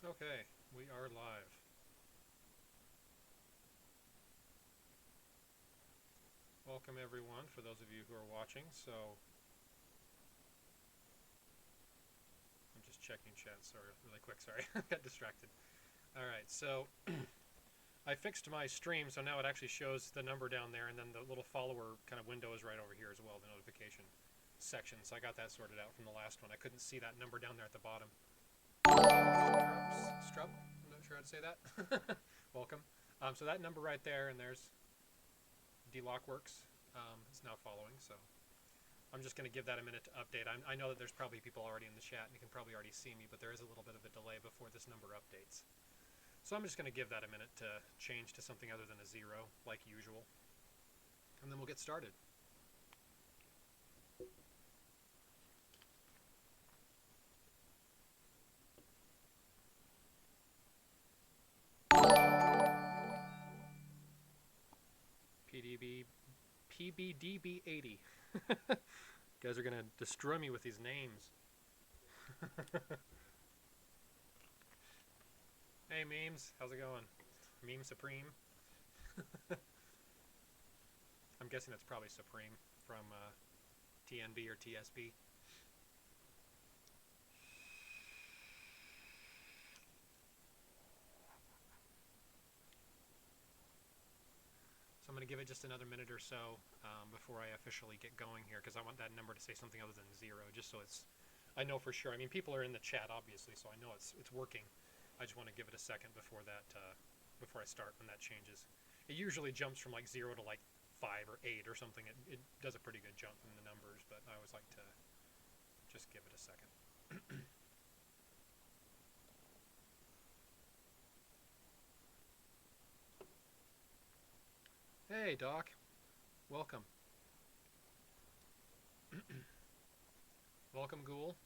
Okay, we are live. Welcome everyone, for those of you who are watching. So, I'm just checking chat, sorry, really quick, sorry, got distracted. Alright, so, I fixed my stream, so now it actually shows the number down there, and then the little follower kind of window is right over here as well, the notification section. So I got that sorted out from the last one. I couldn't see that number down there at the bottom. Strub? I'm not sure how to say that. Welcome. So that number right there, and there's DLockWorks is now following, so I'm just going to give that a minute to update. I know that there's probably people already in the chat and you can probably already see me, but there is a little bit of a delay before this number updates. So I'm just going to give that a minute to change to something other than a 0, like usual. And then we'll get started. PBDB80. You guys are going to destroy me with these names. Hey memes, how's it going? Meme Supreme. I'm guessing that's probably Supreme from TNB or TSB. So I'm going to give it just another minute or so before I officially get going here, because I want that number to say something other than 0, just so I know for sure. I mean, people are in the chat obviously, so I know it's working. I just want to give it a second before before I start, when that changes. It usually jumps from like 0 to like 5 or 8 or something. It does a pretty good jump in the numbers, but I always like to just give it a second. Hey Doc, welcome. Welcome Ghoul.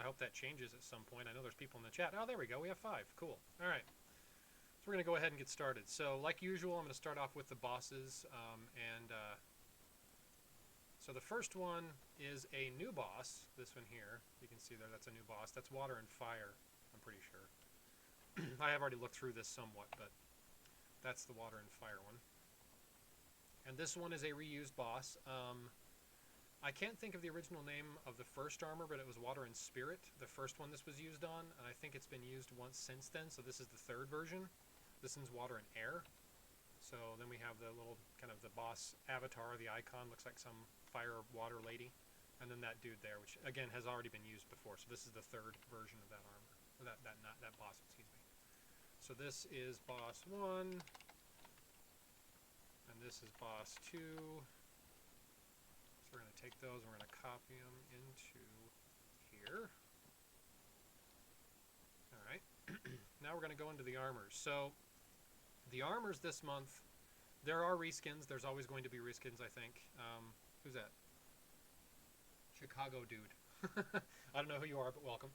I hope that changes at some point. I know there's people in the chat. Oh, there we go. We have 5. Cool. All right. So we're going to go ahead and get started. So like usual, I'm going to start off with the bosses. So the first one is a new boss. This one here. You can see there, that's a new boss. That's Water and Fire, I'm pretty sure. I have already looked through this somewhat, but that's the Water and Fire one. And this one is a reused boss. I can't think of the original name of the first armor, but it was Water and Spirit, the first one this was used on, and I think it's been used once since then, so this is the third version. This one's Water and Air. So then we have the little, kind of the boss avatar, the icon, looks like some fire water lady. And then that dude there, which again has already been used before, so this is the third version of that armor. Or that boss, excuse me. So this is boss 1, and this is boss 2. So we're going to take those and we're going to copy them into here. Alright. Now we're going to go into the armors. So the armors this month, there are reskins. There's always going to be reskins, I think. Who's that? Chicago dude. I don't know who you are, but welcome.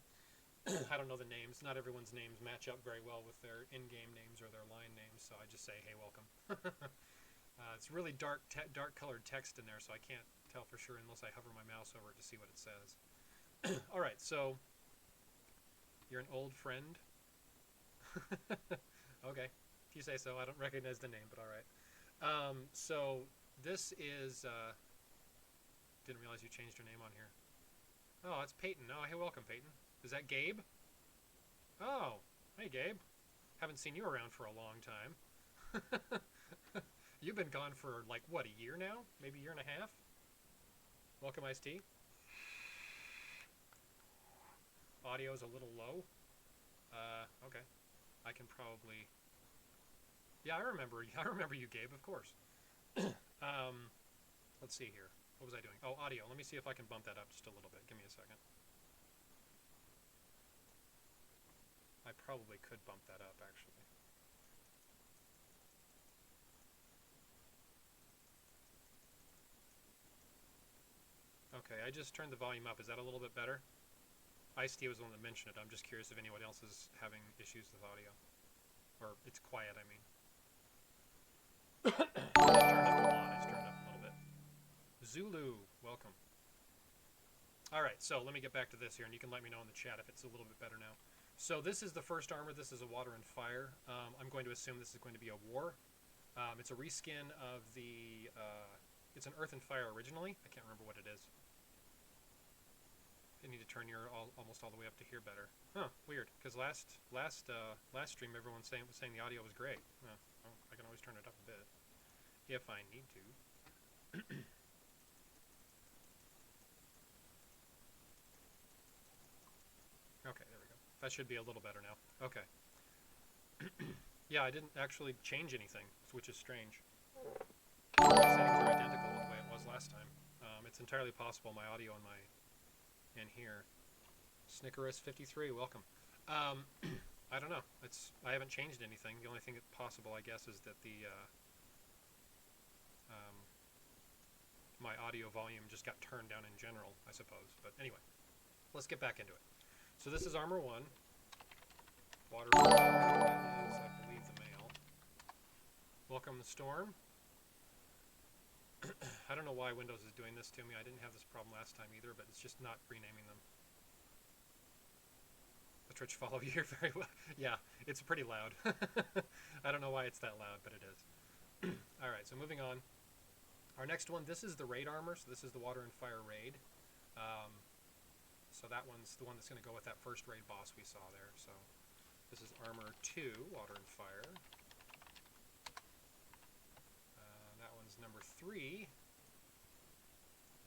I don't know the names. Not everyone's names match up very well with their in-game names or their line names, so I just say, hey, welcome. It's really dark colored text in there, so I can't tell for sure unless I hover my mouse over it to see what it says. Alright, so you're an old friend. Okay, if you say so. I don't recognize the name, but alright. So this is didn't realize you changed your name on here. Oh, it's Peyton. Oh, hey, welcome, Peyton. Is that Gabe? Oh, hey, Gabe. Haven't seen you around for a long time. You've been gone for, like, what, a year now? Maybe a year and a half? Welcome, Iced Tea. Audio's a little low. Okay. I can probably... Yeah, I remember you, Gabe, of course. Let's see here. What was I doing? Oh, audio. Let me see if I can bump that up just a little bit. Give me a second. I probably could bump that up, actually. Okay, I just turned the volume up. Is that a little bit better? Ice-T was the one that mentioned it. I'm just curious if anyone else is having issues with audio. Or it's quiet, I mean. I turned up a lot. I turned up a little bit. Zulu, welcome. Alright, so let me get back to this here, and you can let me know in the chat if it's a little bit better now. So this is the first armor. This is a water and fire. I'm going to assume this is going to be a war. It's a reskin of the... it's an earth and fire originally. I can't remember what it is. I need to turn your almost all the way up to here better. Huh, weird. Because last stream everyone was saying the audio was great. Well, I can always turn it up a bit if I need to. Okay, there we go. That should be a little better now. Okay. Yeah, I didn't actually change anything, which is strange. The settings are identical to the way it was last time. It's entirely possible my audio and my in here. Snickerus53, welcome. I don't know. I haven't changed anything. The only thing that's possible, I guess, is that the my audio volume just got turned down in general, I suppose. But anyway, let's get back into it. So this is Armor 1. Water is, I believe, the male. Welcome, Storm. I don't know why Windows is doing this to me. I didn't have this problem last time either, but it's just not renaming them. The Twitch follow you here very well. Yeah, it's pretty loud. I don't know why it's that loud, but it is. Alright, so moving on. Our next one, this is the raid armor, so this is the water and fire raid. So that one's the one that's going to go with that first raid boss we saw there. So this is armor 2, water and fire. That one's number 3.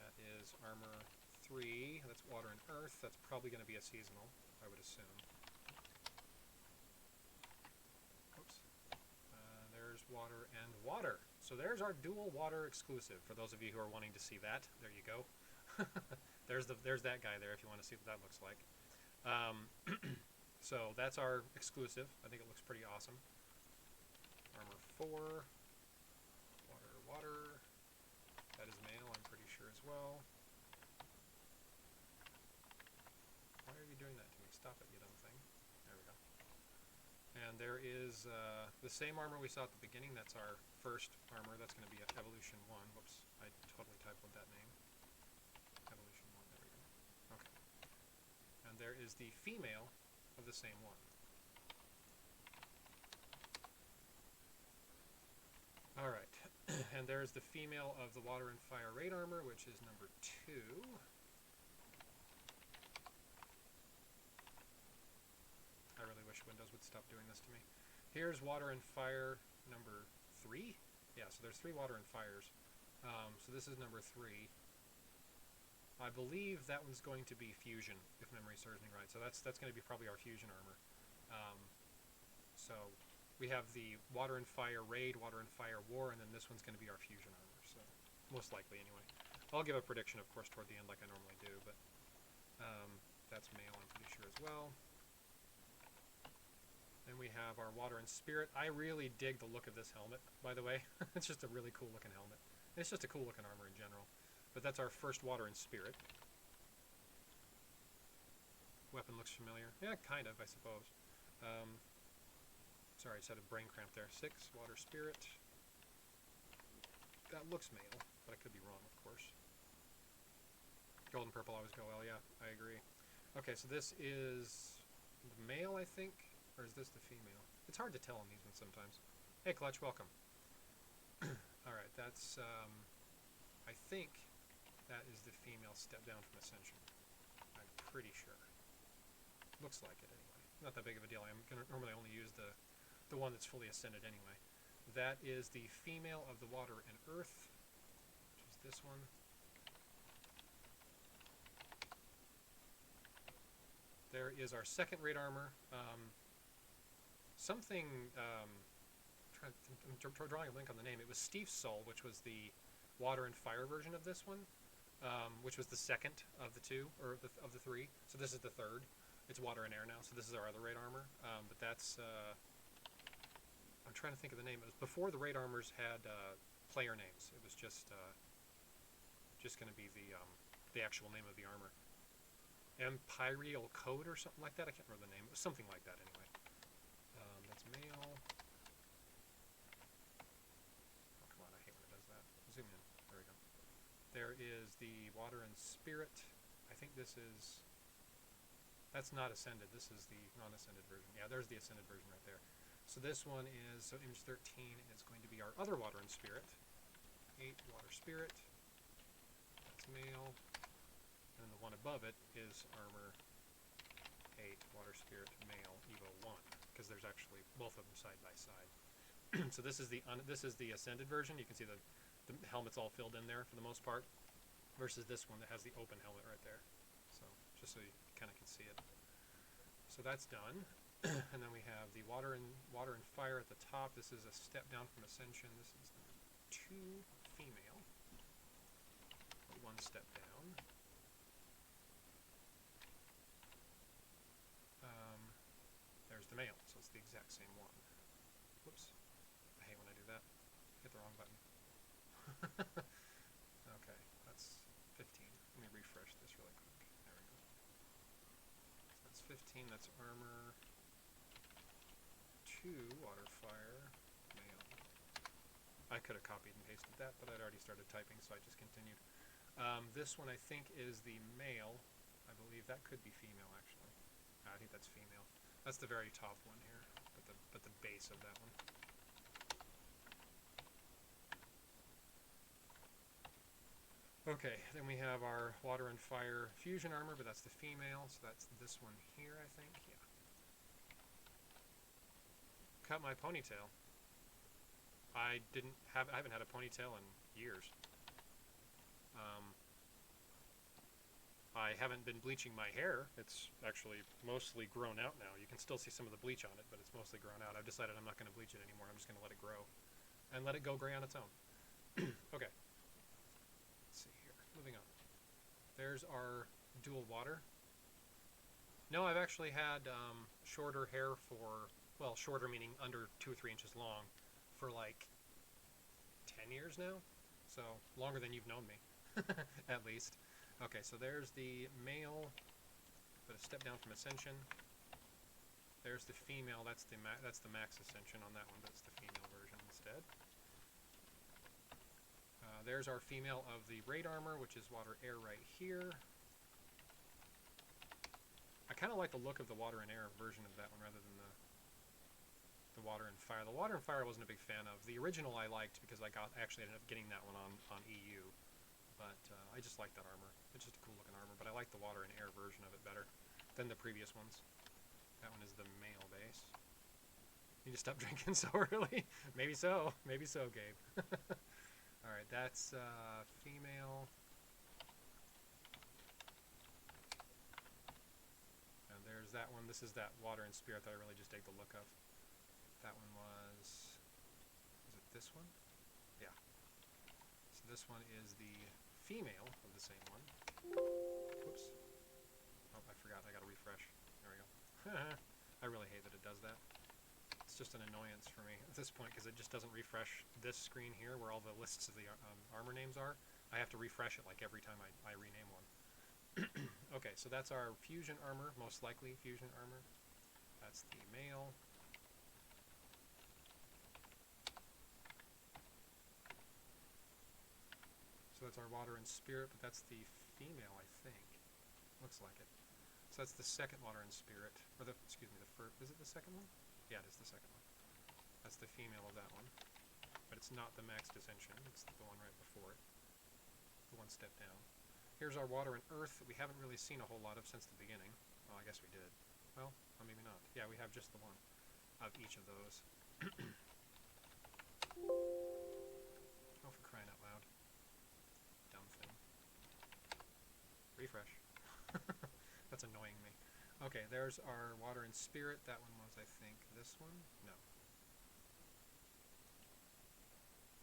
That is armor 3. That's water and earth. That's probably going to be a seasonal, I would assume. Oops. There's water and water. So there's our dual water exclusive. For those of you who are wanting to see that, there you go. There's that guy there if you want to see what that looks like. So that's our exclusive. I think it looks pretty awesome. Armor 4. Water, water. That is male, I'm pretty sure as well. Why are you doing that to me? Stop it, you dumb thing. There we go. And there is the same armor we saw at the beginning. That's our first armor. That's going to be Evolution 1. Whoops, I totally typoed that name. Evolution 1, there we go. Okay. And there is the female of the same one. Alright. And there's the female of the water and fire raid armor, which is number 2. I really wish Windows would stop doing this to me. Here's water and fire number 3. Yeah, so there's 3 water and fires. So this is number 3. I believe that one's going to be fusion, if memory serves me right. So that's going to be probably our fusion armor. So we have the water and fire raid, water and fire war, and then this one's going to be our fusion armor. So most likely, anyway. I'll give a prediction, of course, toward the end, like I normally do. But that's male, I'm pretty sure as well. Then we have our water and spirit. I really dig the look of this helmet, by the way. It's just a really cool looking helmet. It's just a cool looking armor in general. But that's our first water and spirit. Weapon looks familiar. Yeah, kind of, I suppose. Sorry, I just had a brain cramp there. 6, water spirit. That looks male, but I could be wrong, of course. Gold and purple always go well, yeah, I agree. Okay, so this is the male, I think. Or is this the female? It's hard to tell on these ones sometimes. Hey, Clutch, welcome. Alright, that's, I think that is the female step down from Ascension. I'm pretty sure. Looks like it, anyway. Not that big of a deal. I'm going to normally only use the one that's fully ascended anyway. That is the female of the water and earth, which is this one. There is our second raid armor. I'm drawing a link on the name. It was Steve's Soul, which was the water and fire version of this one, which was the second of the 2, or of the 3. So this is the third. It's water and air now, so this is our other raid armor. But that's, I'm trying to think of the name. It was before the raid armors had player names. It was just going to be the actual name of the armor. Imperial Code or something like that. I can't remember the name. It was something like that anyway. That's male. Oh, come on, I hate when it does that. Zoom in. There we go. There is the water and spirit. I think this is, that's not ascended. This is the non-ascended version. Yeah, there's the ascended version right there. So this one is, so image 13 is going to be our other water and spirit. 8 water spirit. That's male. And then the one above it is armor 8 water spirit male Evo 1, because there's actually both of them side by side. So this is the ascended version. You can see the helmet's all filled in there for the most part, versus this one that has the open helmet right there. So just so you kind of can see it. So that's done. And then we have the water and fire at the top. This is a step down from ascension. This is number 2 female. 1 step down. There's the male, so it's the exact same one. Whoops. I hate when I do that. Hit the wrong button. Okay, that's 15. Let me refresh this really quick. There we go. So that's 15. That's armor 2 water fire male. I could have copied and pasted that, but I'd already started typing, so I just continued. This one I think is the male. I believe that could be female, actually. I think that's female. That's the very top one here, but the base of that one. Okay, then we have our water and fire fusion armor, but that's the female, so that's this one here, I think. Yeah. Cut my ponytail. I haven't had a ponytail in years. I haven't been bleaching my hair. It's actually mostly grown out now. You can still see some of the bleach on it, but it's mostly grown out. I've decided I'm not going to bleach it anymore. I'm just going to let it grow and let it go gray on its own. Okay. Let's see here. Moving on. There's our dual water. No, I've actually had shorter hair for, well, shorter meaning under 2 or 3 inches long, for like 10 years now. So longer than you've known me, at least. Okay, so there's the male, but a step down from ascension. There's the female. That's the max ascension on that one, but it's the female version instead. There's our female of the raid armor, which is water air right here. I kind of like the look of the water and air version of that one rather than the water and fire. The water and fire I wasn't a big fan of. The original I liked because I actually ended up getting that one on EU. But I just like that armor. It's just a cool looking armor, but I like the water and air version of it better than the previous ones. That one is the male base. You just stop drinking so early? Maybe so. Maybe so, Gabe. Alright, that's female. And there's that one. This is that water and spirit that I really just dig the look of. That one was it this one? Yeah. So this one is the female of the same one. Whoops. Oh, I forgot. I got to refresh. There we go. I really hate that it does that. It's just an annoyance for me at this point because it just doesn't refresh this screen here where all the lists of the armor names are. I have to refresh it like every time I rename one. Okay, so that's our fusion armor, most likely fusion armor. That's the male. So that's our water and spirit, but that's the female, I think. Looks like it. So that's the second water and spirit, or the, excuse me, the first, is it the second one? Yeah, it is the second one. That's the female of that one. But it's not the max dissension, it's the one right before it. The one step down. Here's our water and earth that we haven't really seen a whole lot of since the beginning. Well, I guess we did. Well, maybe not. Yeah, we have just the one of each of those. Oh, for crying out loud. Dumb thing. Refresh. That's annoying me. Okay, there's our water and spirit. That one was, I think, this one? No.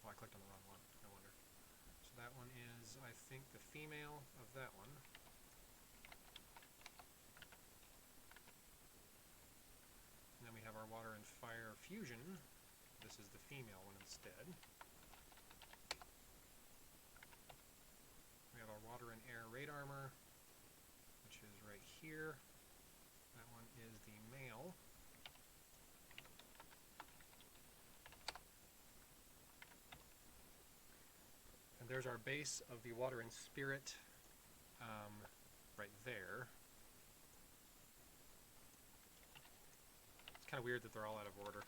Oh, I clicked on the wrong one. No wonder. So that one is, I think, the female of that one. And then we have our water and fire fusion. This is the female one instead. We have our water and air raid armor, which is right here. That one is the male. And there's our base of the water and spirit right there. It's kind of weird that they're all out of order.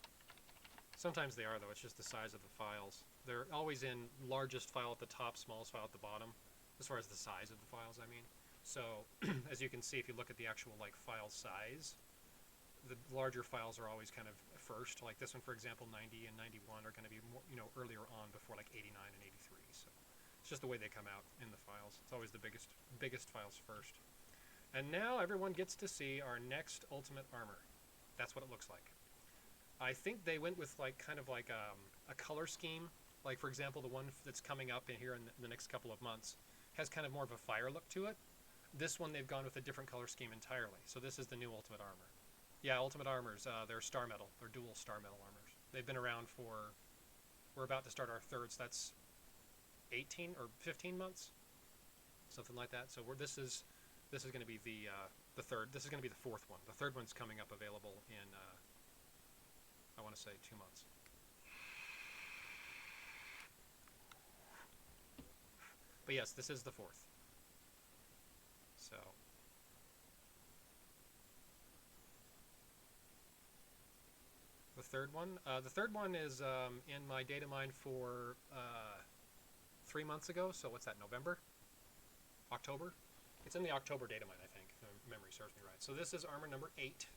Sometimes they are, though. It's just the size of the files. They're always in largest file at the top, smallest file at the bottom, as far as the size of the files, I mean. So, as you can see, if you look at the actual like file size, the larger files are always kind of first. Like this one, for example, 90 and 91 are going to be more, earlier on before like 89 and 83. So it's just the way they come out in the files. It's always the biggest files first. And now everyone gets to see our next Ultimate Armor. That's what it looks like. I think they went with like kind of like a color scheme. Like for example, the one that's coming up in here in the next couple of months has kind of more of a fire look to it. This one they've gone with a different color scheme entirely. So this is the new Ultimate Armor. Yeah, Ultimate Armors, they're star metal. They're dual star metal armors. They've been around for, we're about to start our third, so that's 18 or 15 months, something like that. So this is going to be the third. This is going to be the fourth one. The third one's coming up available in I want to say 2 months. But yes, this is the fourth. So the third one is in my Datamine for 3 months ago. So what's that? November, October? It's in the October Datamine, I think. If memory serves me right. So this is armor number 8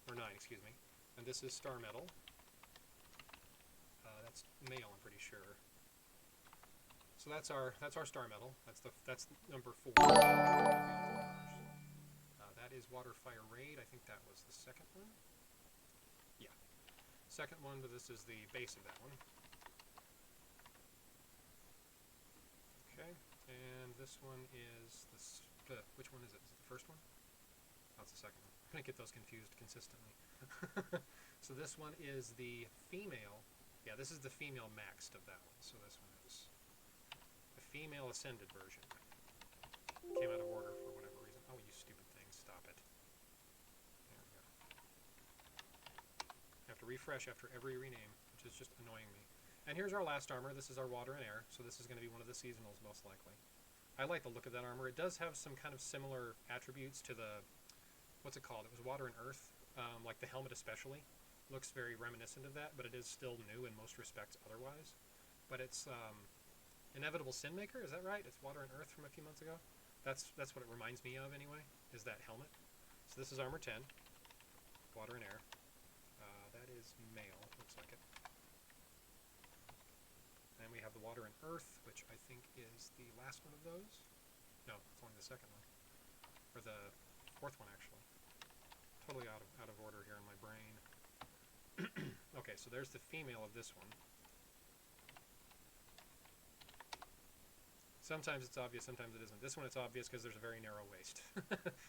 or 9, excuse me, and this is star metal. That's male, I'm pretty sure. So that's our star metal. That's number 4. That is Water Fire Raid. I think that was the second one. Yeah, second one, but this is the base of that one. Okay, and this one is which one is it? Is it the first one? Oh, it's the second one. I'm gonna get those confused consistently. So this one is the female. Yeah, this is the female maxed of that one. So this one is the female ascended version. Came out of order for whatever reason. Oh, you stupid thing! Stop it. There we go. I have to refresh after every rename, which is just annoying me. And here's our last armor. This is our water and air. So this is going to be one of the seasonals, most likely. I like the look of that armor. It does have some kind of similar attributes to the, what's it called? It was water and earth, like the helmet especially. Looks very reminiscent of that, but it is still new in most respects otherwise. But it's Inevitable Sin Maker, is that right? It's water and earth from a few months ago. That's what it reminds me of anyway, is that helmet. So this is armor 10, water and air. That is male, looks like it. And we have the water and earth, which I think is the last one of those. No, it's only the second one. Or the fourth one, actually. Totally out of order here in my brain. Okay, so there's the female of this one. Sometimes it's obvious, sometimes it isn't. This one it's obvious because there's a very narrow waist.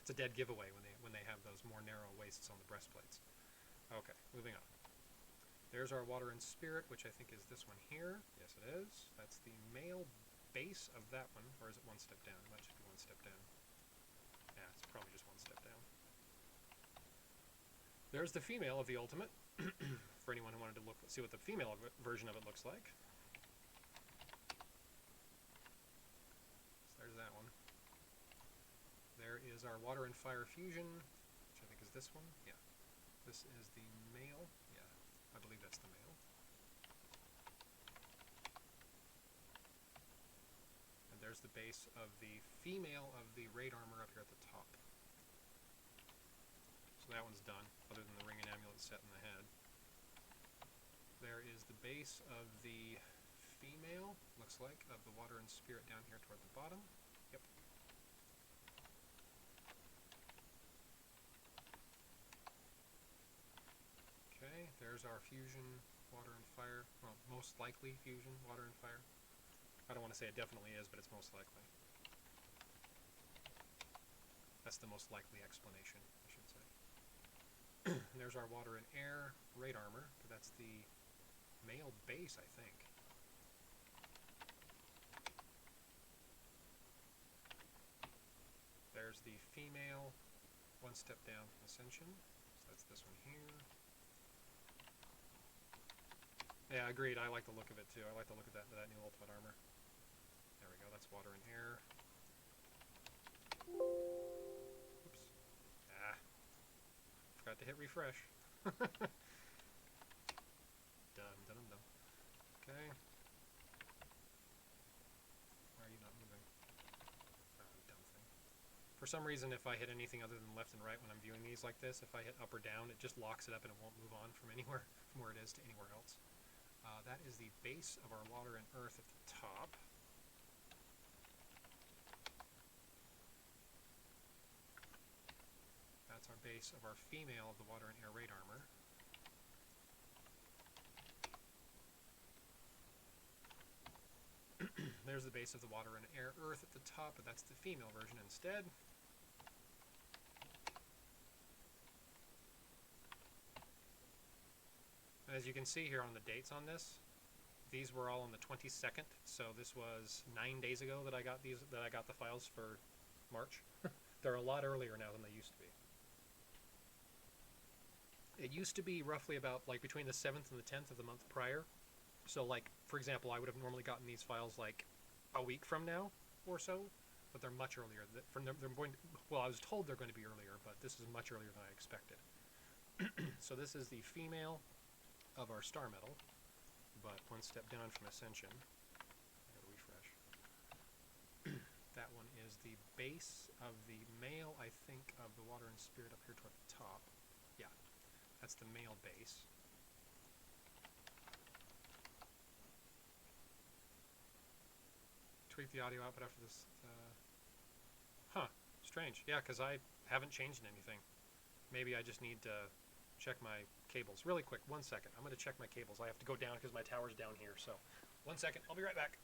It's a dead giveaway when they have those more narrow waists on the breastplates. Okay, moving on. There's our water and spirit, which I think is this one here. Yes, it is. That's the male base of that one, or is it one step down? It might just be one step down. Yeah, it's probably just one step down. There's the female of the ultimate, for anyone who wanted to see what the female version of it looks like. So there's that one. There is our water and fire fusion, which I think is this one. Yeah. This is the male. Yeah, I believe that's the male. And there's the base of the female of the raid armor up here at the top. So that one's done, other than the ring and amulet set in the head. There is the base of the female, looks like, of the water and spirit down here toward the bottom. Yep. Okay, there's our fusion, water and fire. Well, most likely fusion, water and fire. I don't want to say it definitely is, but it's most likely. That's the most likely explanation, I should say. And there's our water and air raid armor. That's the male base, I think. There's the female one step down ascension. So that's this one here. Yeah, agreed. I like the look of it too. I like the look of that new ultimate armor. There we go. That's water and air. refresh. Dum dum dum. Okay. Why are you not moving? Oh, dumb thing. For some reason, if I hit anything other than left and right when I'm viewing these like this, if I hit up or down, it just locks it up and it won't move on from anywhere, from where it is to anywhere else. That is the base of our water and earth at the top. That's our base of our female of the water and air raid armor. There's the base of the water and air earth at the top, but that's the female version instead. And as you can see here on the dates on this, these were all on the 22nd, so this was 9 days ago that I got these, that I got the files for March. They're a lot earlier now than they used to be. It used to be roughly about like between the 7th and the 10th of the month prior. So like, for example, I would have normally gotten these files like a week from now or so, but they're much earlier. They're going to, well, I was told they're going to be earlier, but this is much earlier than I expected. So this is the female of our star metal, but one step down from Ascension. I gotta refresh. That one is the base of the male, I think, of the water and spirit up here toward the top. Yeah, that's the male base. Tweak the audio output after this. Huh, strange. Yeah, because I haven't changed anything. Maybe I just need to check my cables. Really quick, 1 second. I'm going to check my cables. I have to go down because my tower's down here. So 1 second. I'll be right back.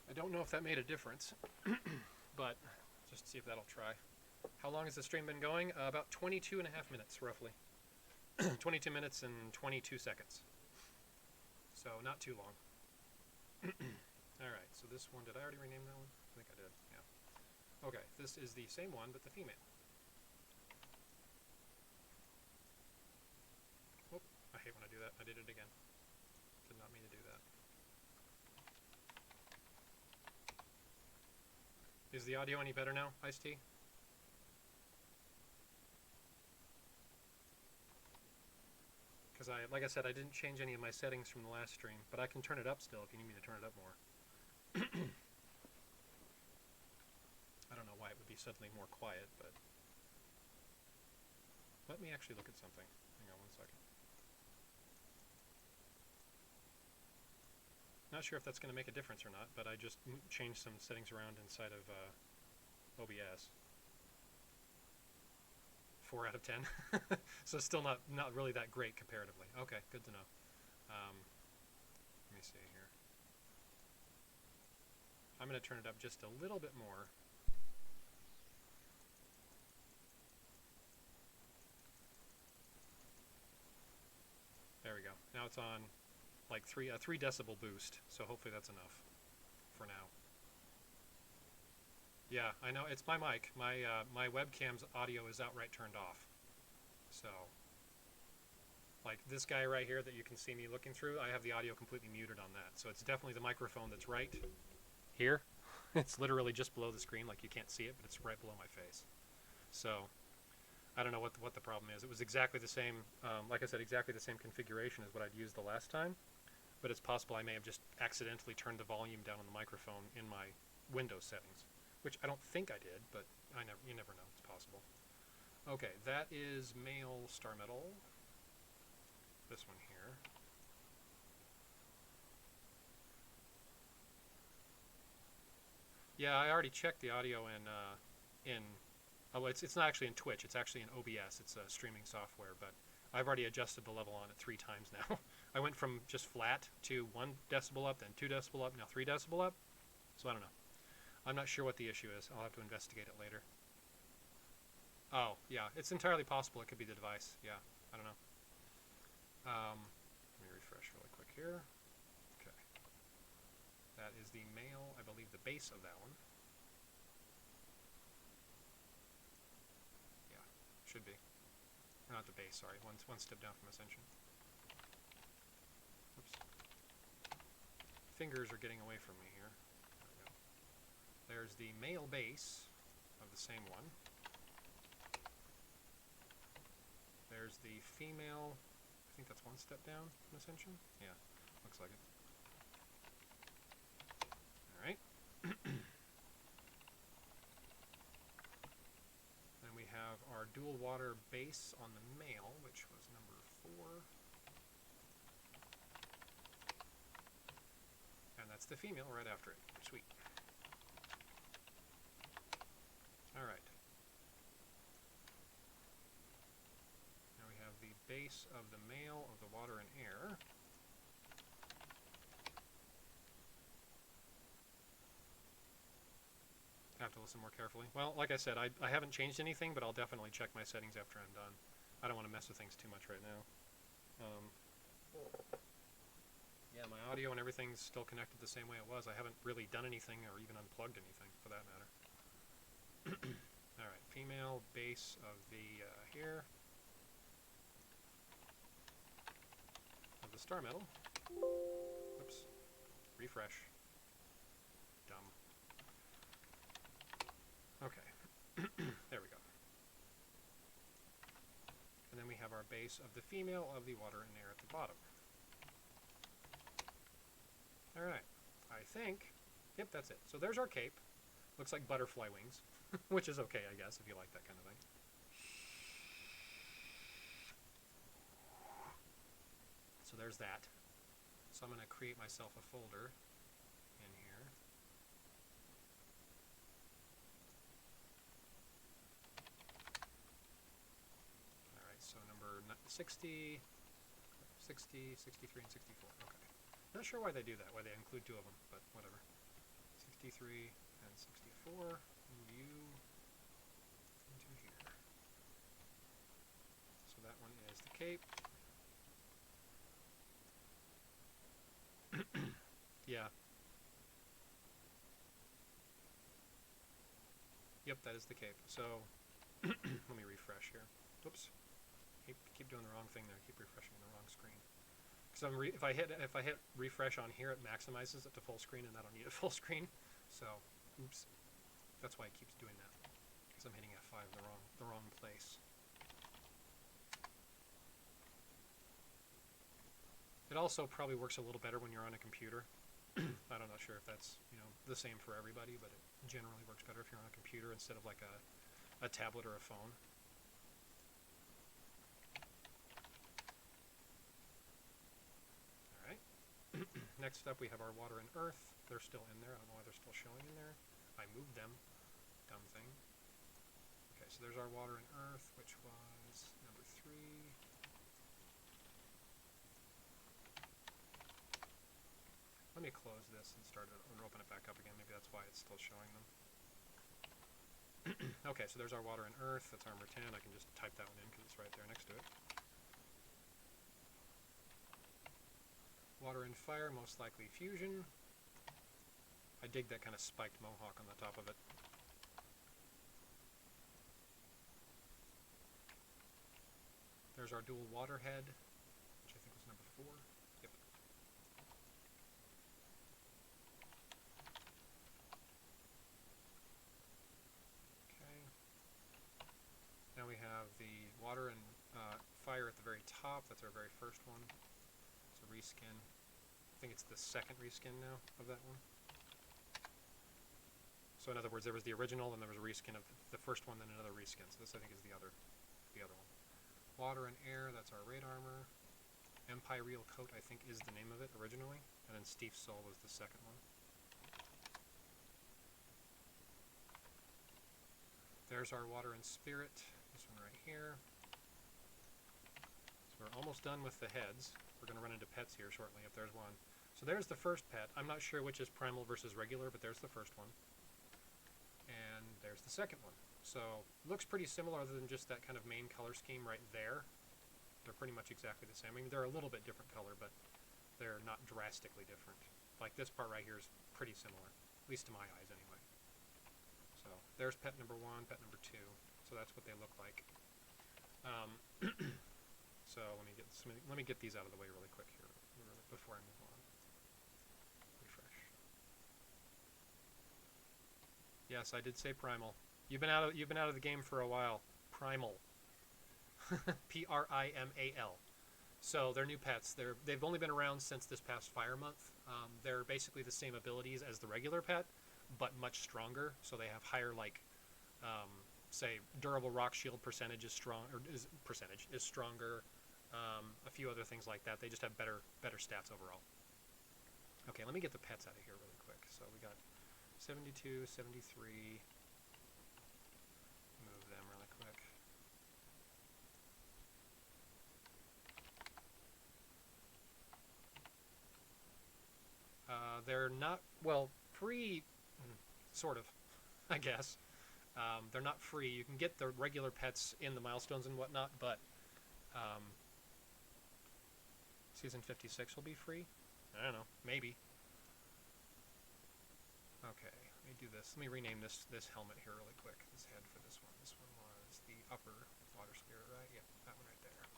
I don't know if that made a difference, but just to see if that'll try. How long has the stream been going? About 22 and a half minutes, roughly. 22 minutes and 22 seconds. So not too long. Alright, so this one, did I already rename that one? I think I did, yeah. Okay, this is the same one, but the female. Whoop, I hate when I do that. I did it again. Did not mean to do that. Is the audio any better now, Ice-T? Because like I said, I didn't change any of my settings from the last stream, but I can turn it up still if you need me to turn it up more. I don't know why it would be suddenly more quiet, but let me actually look at something. Hang on 1 second. Not sure if that's going to make a difference or not, but I just changed some settings around inside of OBS. 4 out of 10. So still not really that great comparatively. Okay, good to know. Let me see here. I'm going to turn it up just a little bit more. There we go. Now it's on like a 3 decibel boost, so hopefully that's enough for now. Yeah, I know, it's my mic. My webcam's audio is outright turned off. So, like this guy right here that you can see me looking through, I have the audio completely muted on that. So it's definitely the microphone that's right here. It's literally just below the screen, like you can't see it, but it's right below my face. So, I don't know what the problem is. It was exactly the same, like I said, exactly the same configuration as what I'd used the last time. But it's possible I may have just accidentally turned the volume down on the microphone in my Windows settings. Which I don't think I did, but you never know. It's possible. Okay, that is male star metal. This one here. Yeah, I already checked the audio in oh, it's not actually in Twitch. It's actually in OBS. It's a streaming software, but I've already adjusted the level on it 3 times now. I went from just flat to 1 decibel up, then 2 decibel up, now 3 decibel up. So I don't know. I'm not sure what the issue is. I'll have to investigate it later. Oh, yeah. It's entirely possible it could be the device. Yeah, I don't know. Let me refresh really quick here. Okay. That is the male, I believe, the base of that one. Yeah, should be. Not the base, sorry. One step down from ascension. Oops. Fingers are getting away from me here. There we go. There's the male base of the same one. There's the female, I think that's one step down from ascension? Yeah, looks like it. Alright. Then we have our dual water base on the male, which was number 4. And that's the female right after it. Sweet. Alright. Now we have the base of the male of the water and air. I have to listen more carefully. Well, like I said, I haven't changed anything, but I'll definitely check my settings after I'm done. I don't want to mess with things too much right now. Yeah, my audio and everything's still connected the same way it was. I haven't really done anything or even unplugged anything, for that matter. Alright, female base of the, here. Of the star metal. Oops. Refresh. Dumb. Okay. There we go. And then we have our base of the female of the water and air at the bottom. Alright. I think... Yep, that's it. So there's our cape. Looks like butterfly wings. Which is okay, I guess, if you like that kind of thing. So there's that. So I'm going to create myself a folder in here. Alright, so number 60, 60, 63, and 64. Okay. Not sure why they do that, why they include 2 of them, but whatever. 63 and 64. Move you into here. So that one is the cape. Yeah. Yep, that is the cape. So, let me refresh here. Oops. Keep doing the wrong thing there. Keep refreshing the wrong screen. Because if I hit refresh on here, it maximizes it to full screen, and I don't need it full screen. So, oops. That's why it keeps doing that. Because I'm hitting F5 in the wrong place. It also probably works a little better when you're on a computer. I'm not sure if that's, the same for everybody, but it generally works better if you're on a computer instead of like a tablet or a phone. Alright. Next up we have our water and earth. They're still in there. I don't know why they're still showing in there. I moved them. Dumb thing. Okay, so there's our water and earth, which was number 3. Let me close this and start it and open it back up again. Maybe that's why it's still showing them. Okay, so there's our water and earth. That's armor 10. I can just type that one in because it's right there next to it. Water and fire, most likely fusion. I dig that kind of spiked mohawk on the top of it. There's our dual water head, which I think was number 4. Yep. Okay. Now we have the water and fire at the very top. That's our very first one. It's a reskin. I think it's the second reskin now of that one. So in other words, there was the original, and there was a reskin of the first one, then another reskin. So this, I think, is the other one. Water and air, that's our raid armor. Empyreal coat, I think, is the name of it originally, and then Steve's soul was the second one. There's our water and spirit, this one right here. So we're almost done with the heads. We're going to run into pets here shortly if there's one. So there's the first pet. I'm not sure which is primal versus regular, but there's the first one. And there's the second one. So it looks pretty similar other than just that kind of main color scheme right there. They're pretty much exactly the same. I mean, they're a little bit different color, but they're not drastically different. Like this part right here is pretty similar, at least to my eyes anyway. So there's pet number 1, pet number 2. So that's what they look like. So let me get these out of the way really quick here before I move on. Refresh. Yes, I did say primal. You've been out of the game for a while. Primal. Primal. So they're new pets. They've only been around since this past fire month. They're basically the same abilities as the regular pet, but much stronger. So they have higher, like, say, durable rock shield percentage is stronger. A few other things like that. They just have better stats overall. Okay, let me get the pets out of here really quick. So we got 72, 73. Move them really quick. They're not, well, free, sort of, I guess. They're not free. You can get the regular pets in the milestones and whatnot, but Season 56 will be free? I don't know. Maybe. Okay, let me do this. Let me rename this helmet here really quick. This head for this one. This one was the upper water spirit, right? Yeah, that one right there.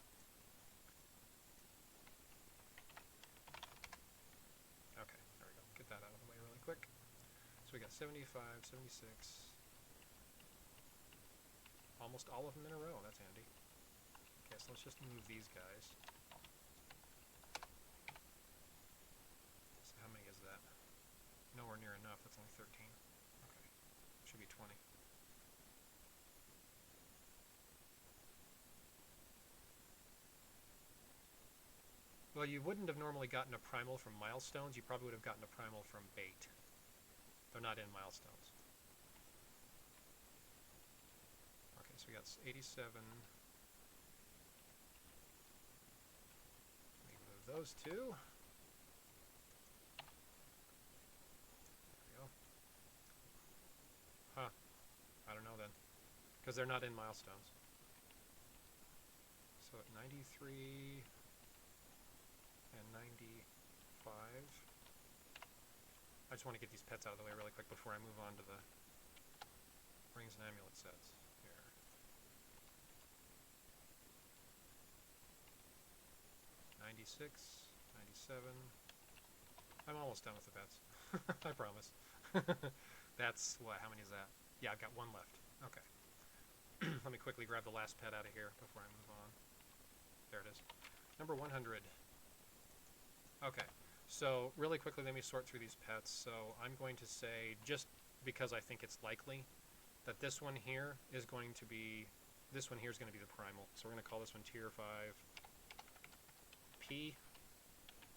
Okay, there we go. Get that out of the way really quick. So we got 75, 76. Almost all of them in a row. That's handy. Okay, so let's just move these guys. So how many is that? Nowhere near enough. That's only 13. Okay, should be 20. Well, you wouldn't have normally gotten a primal from milestones. You probably would have gotten a primal from bait. They're not in milestones. Okay, so we got 87. Let me move those two. There we go. Huh. I don't know then. Because they're not in milestones. So at 93 and 95. I just want to get these pets out of the way really quick before I move on to the rings and amulet sets. Here. 96, 97. I'm almost done with the pets. I promise. That's what? How many is that? Yeah, I've got one left. Okay. Let me quickly grab the last pet out of here before I move on. There it is. Number 100. Okay. So really quickly, let me sort through these pets. So I'm going to say, just because I think it's likely, that this one here is going to be the primal. So we're going to call this one Tier 5 P,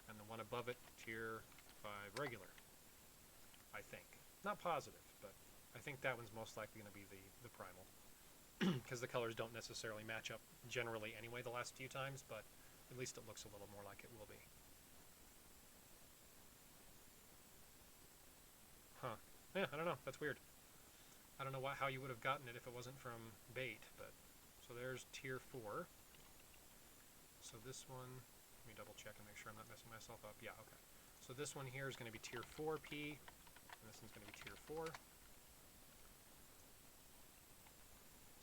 and the one above it Tier 5 regular. I think. Not positive, but I think that one's most likely going to be the primal. Because the colors don't necessarily match up generally anyway the last few times, but at least it looks a little more like it will be. Huh. Yeah, I don't know. That's weird. I don't know how you would have gotten it if it wasn't from bait, but... So there's Tier 4. So this one... Let me double check and make sure I'm not messing myself up. Yeah, okay. So this one here is going to be Tier 4P, and this one's going to be Tier 4.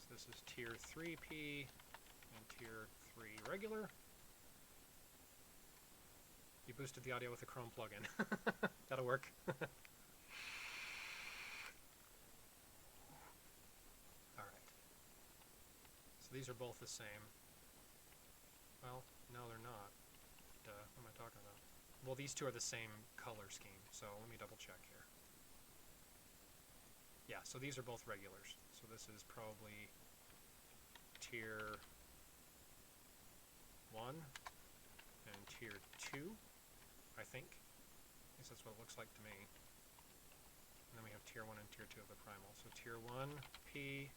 So this is Tier 3P and Tier 3 regular. You boosted the audio with a Chrome plugin. That'll work. Alright. So these are both the same. Well, no they're not. What am I talking about? Well, these two are the same color scheme, so let me double check here. Yeah, so these are both regulars. So this is probably Tier 1 and Tier 2, I think. At least that's what it looks like to me. And then we have Tier 1 and Tier 2 of the primal. So Tier 1 P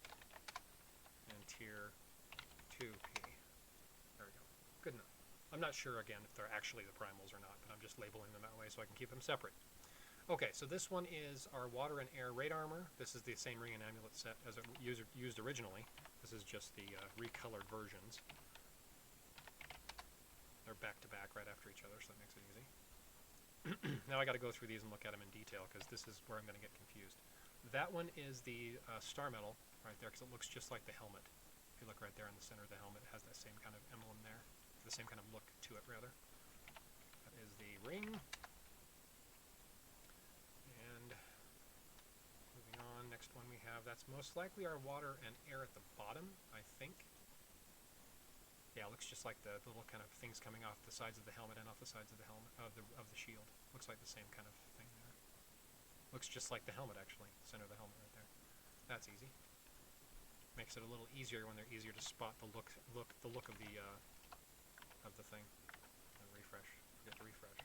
and Tier 2 P. There we go. Good enough. I'm not sure, again, if they're actually the primals or not, but I'm just labeling them that way so I can keep them separate. Okay, so this one is our water and air raid armor. This is the same ring and amulet set as it used originally. This is just the recolored versions. They're back to back right after each other, so that makes it easy. Now I got to go through these and look at them in detail because this is where I'm going to get confused. That one is the star metal right there because it looks just like the helmet. If you look right there in the center of the helmet, it has that same kind of emblem there, the same kind of look to it, rather. That is the ring. And moving on, next one we have, that's most likely our water and air at the bottom, I think. Yeah, it looks just like the little kind of things coming off the sides of the helmet and off the sides of the helmet of the shield. Looks like the same kind of thing there. Looks just like the helmet, actually. Center of the helmet right there. That's easy. Makes it a little easier when they're easier to spot the look of the thing. And refresh. Forget to refresh.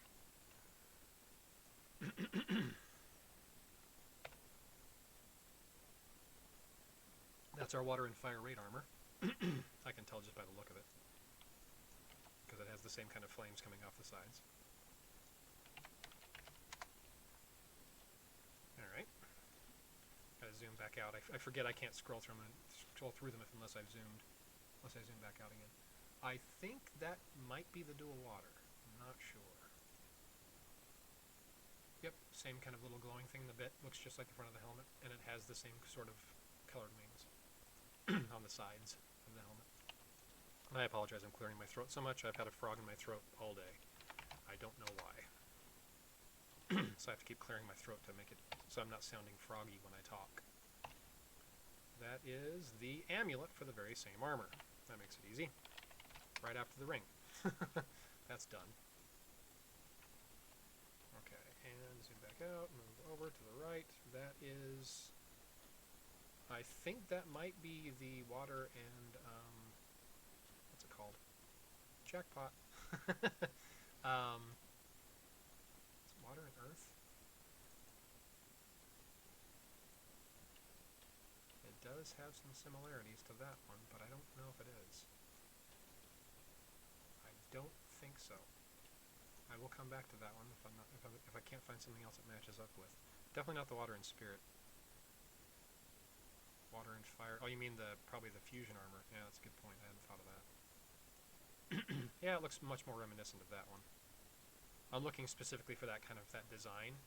That's our water and fire raid armor. I can tell just by the look of it, because it has the same kind of flames coming off the sides. Alright. Gotta zoom back out. I forget I can't scroll through them unless I've zoomed. Unless I zoom back out again. I think that might be the dual water. I'm not sure. Yep, same kind of little glowing thing in the bit. Looks just like the front of the helmet, and it has the same sort of colored wings on the sides of the helmet. And I apologize, I'm clearing my throat so much. I've had a frog in my throat all day. I don't know why. So I have to keep clearing my throat to make it so I'm not sounding froggy when I talk. That is the amulet for the very same armor. That makes it easy. Right after the ring. That's done. Okay, and zoom back out, move over to the right. That is... I think that might be the water and, what's it called? Jackpot. Is it water and earth? It does have some similarities to that one, but I don't know if it is. I don't think so. I will come back to that one if I can't find something else it matches up with. Definitely not the water and spirit. Water and fire. Oh, you mean probably the fusion armor. Yeah, that's a good point. I hadn't thought of that. Yeah, it looks much more reminiscent of that one. I'm looking specifically for that design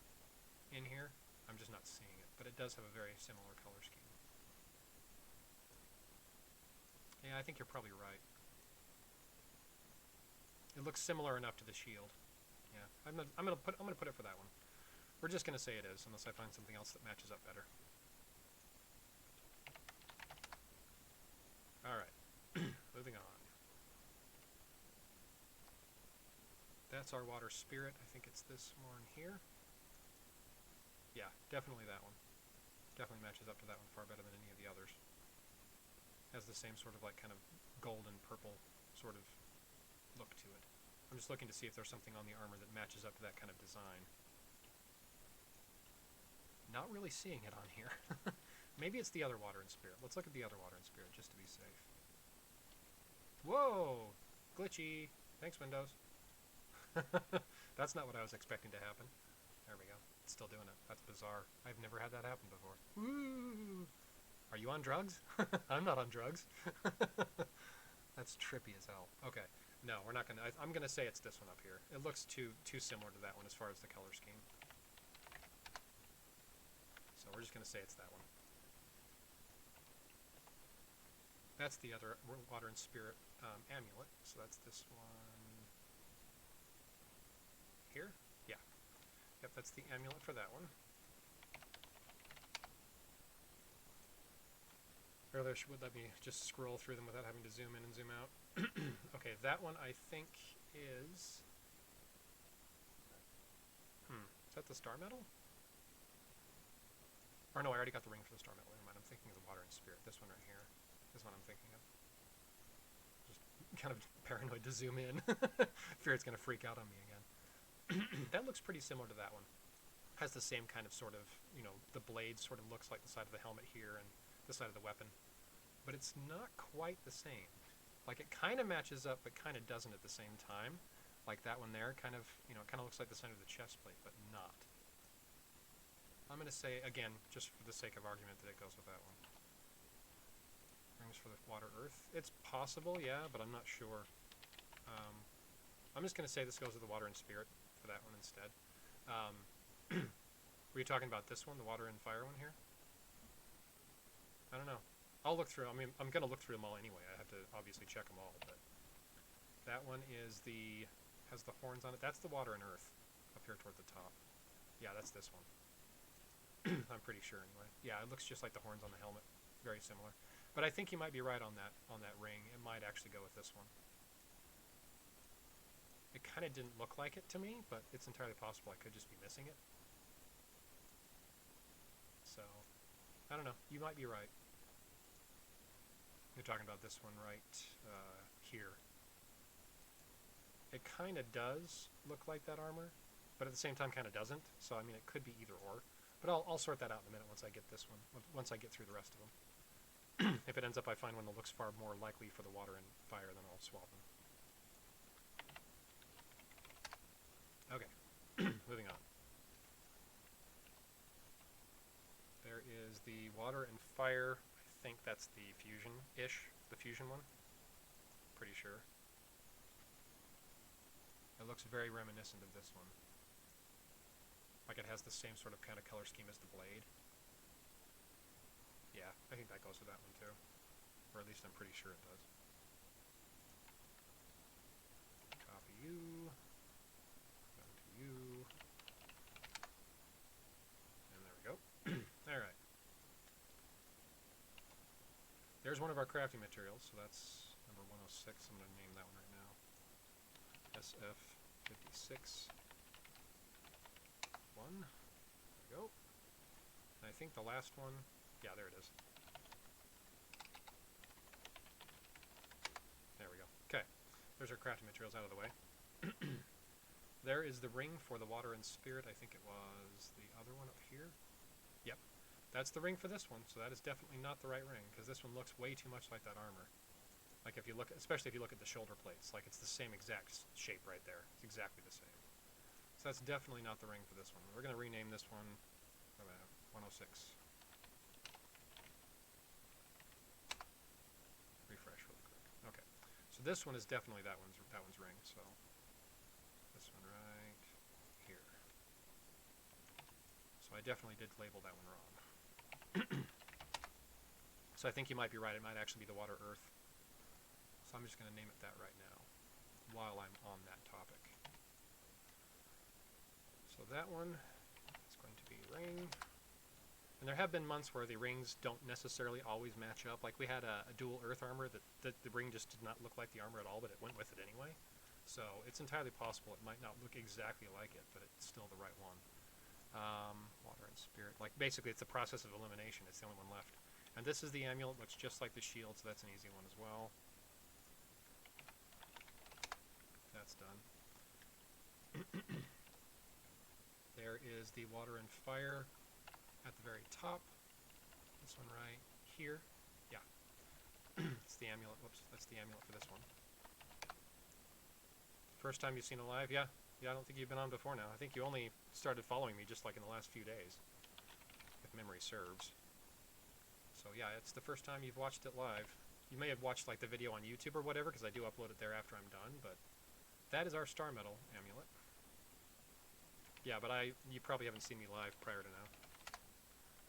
in here. I'm just not seeing it, but it does have a very similar color scheme. Yeah, I think you're probably right. It looks similar enough to the shield. Yeah, I'm gonna put it for that one. We're just gonna say it is, unless I find something else that matches up better. Alright, moving on. That's our water spirit. I think it's this one here. Yeah, definitely that one. Definitely matches up to that one far better than any of the others. Has the same sort of kind of golden purple sort of look to it. I'm just looking to see if there's something on the armor that matches up to that kind of design. Not really seeing it on here. Maybe it's the other water and spirit. Let's look at the other water and spirit just to be safe. Whoa! Glitchy! Thanks, Windows. That's not what I was expecting to happen. There we go. It's still doing it. That's bizarre. I've never had that happen before. Woo! Are you on drugs? I'm not on drugs. That's trippy as hell. Okay. No, we're not gonna... I'm gonna say it's this one up here. It looks too similar to that one as far as the color scheme. So we're just gonna say it's that one. That's the other water and spirit amulet. So that's this one here. Yeah. Yep, that's the amulet for that one. Earlier she would let me just scroll through them without having to zoom in and zoom out. Okay, that one I think is... Is that the star medal? Or no, I already got the ring for the star medal. Never mind, I'm thinking of the water and spirit. This one right here. This one I'm thinking of. Just kind of paranoid to zoom in. Fear it's going to freak out on me again. That looks pretty similar to that one. Has the same kind of sort of, the blade sort of looks like the side of the helmet here and the side of the weapon. But it's not quite the same. Like, it kind of matches up, but kind of doesn't at the same time. Like that one there, kind of, it kind of looks like the center of the chest plate, but not. I'm going to say, again, just for the sake of argument, that it goes with that one. Rings for the water earth. It's possible, yeah, but I'm not sure. I'm just going to say this goes with the water and spirit for that one instead. Were you talking about this one, the water and fire one here? I don't know. I'll look through. I mean, I'm gonna look through them all anyway. I have to obviously check them all, but that one is has the horns on it. That's the water and earth up here toward the top. Yeah, that's this one. I'm pretty sure anyway. Yeah, it looks just like the horns on the helmet. Very similar. But I think you might be right on that ring. It might actually go with this one. It kind of didn't look like it to me, but it's entirely possible I could just be missing it. So, I don't know. You might be right. You're talking about this one right here. It kind of does look like that armor, but at the same time kind of doesn't. So, I mean, it could be either or. But I'll sort that out in a minute once I get this one, once I get through the rest of them. If it ends up I find one that looks far more likely for the water and fire, then I'll swap them. Okay, moving on. There is the water and fire. I think that's the fusion-ish, the fusion one. Pretty sure. It looks very reminiscent of this one. Like it has the same sort of kind of color scheme as the blade. Yeah, I think that goes with that one too. Or at least I'm pretty sure it does. Copy you. Go to you. And there we go. Alright. There's one of our crafting materials, so that's number 106. I'm going to name that one right now. SF56. 1. There we go. And I think the last one, yeah, there it is. There we go. Okay. There's our crafting materials out of the way. There is the ring for the water and spirit. I think it was the other one up here. Yep. That's the ring for this one, so that is definitely not the right ring, because this one looks way too much like that armor. Like if you look, especially if you look at the shoulder plates, like it's the same exact shape right there. It's exactly the same. So that's definitely not the ring for this one. We're going to rename this one 106. Refresh really quick. Okay. So this one is definitely that one's ring. So this one right here. So I definitely did label that one wrong. So I think you might be right. It might actually be the water earth. So I'm just going to name it that right now while I'm on that topic. So that one is going to be ring. And there have been months where the rings don't necessarily always match up. Like we had a dual earth armor that the ring just did not look like the armor at all, but it went with it anyway. So it's entirely possible it might not look exactly like it, but it's still the right one. Water and spirit. Like basically it's the process of elimination. It's the only one left. And this is the amulet. Looks just like the shield, so that's an easy one as well. That's done. There is the water and fire at the very top. This one right here. Yeah. It's the amulet. Whoops, that's the amulet for this one. First time you've seen it live? Yeah. Yeah, I don't think you've been on before now. I think you only started following me just like in the last few days, if memory serves. So yeah, it's the first time you've watched it live. You may have watched like the video on YouTube or whatever, because I do upload it there after I'm done, but that is our star metal amulet. Yeah, but you probably haven't seen me live prior to now.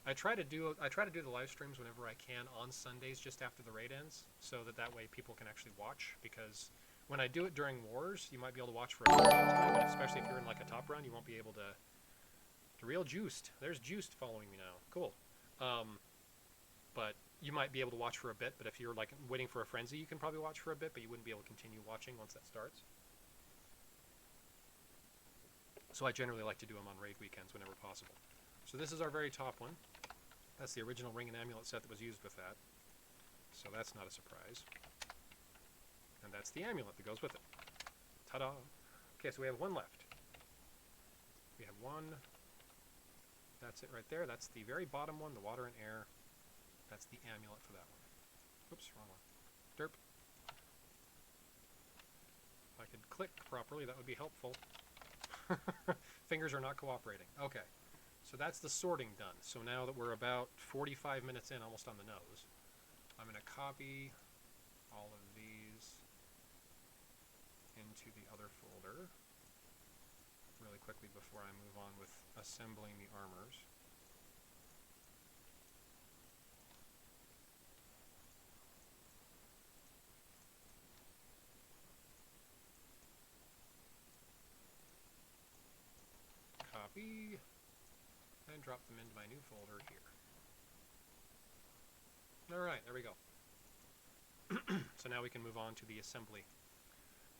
I try to do the live streams whenever I can on Sundays just after the raid ends, so that way people can actually watch, because when I do it during wars, you might be able to watch for a long time, but especially if you're in like a top run, you won't be able to real Juiced. There's Juiced following me now. Cool. But you might be able to watch for a bit, but if you're like waiting for a frenzy, you can probably watch for a bit, but you wouldn't be able to continue watching once that starts. So I generally like to do them on raid weekends whenever possible. So this is our very top one. That's the original ring and amulet set that was used with that. So that's not a surprise. And that's the amulet that goes with it. Ta-da! Okay, so we have one left. We have one. That's it right there. That's the very bottom one, the water and air. That's the amulet for that one. Oops, wrong one. Derp. If I could click properly, that would be helpful. Fingers are not cooperating. Okay, so that's the sorting done. So now that we're about 45 minutes in, almost on the nose, I'm going to copy all of these into the other folder really quickly before I move on with assembling the armors. copy, and drop them into my new folder here. Alright, there we go. So now we can move on to the assembly.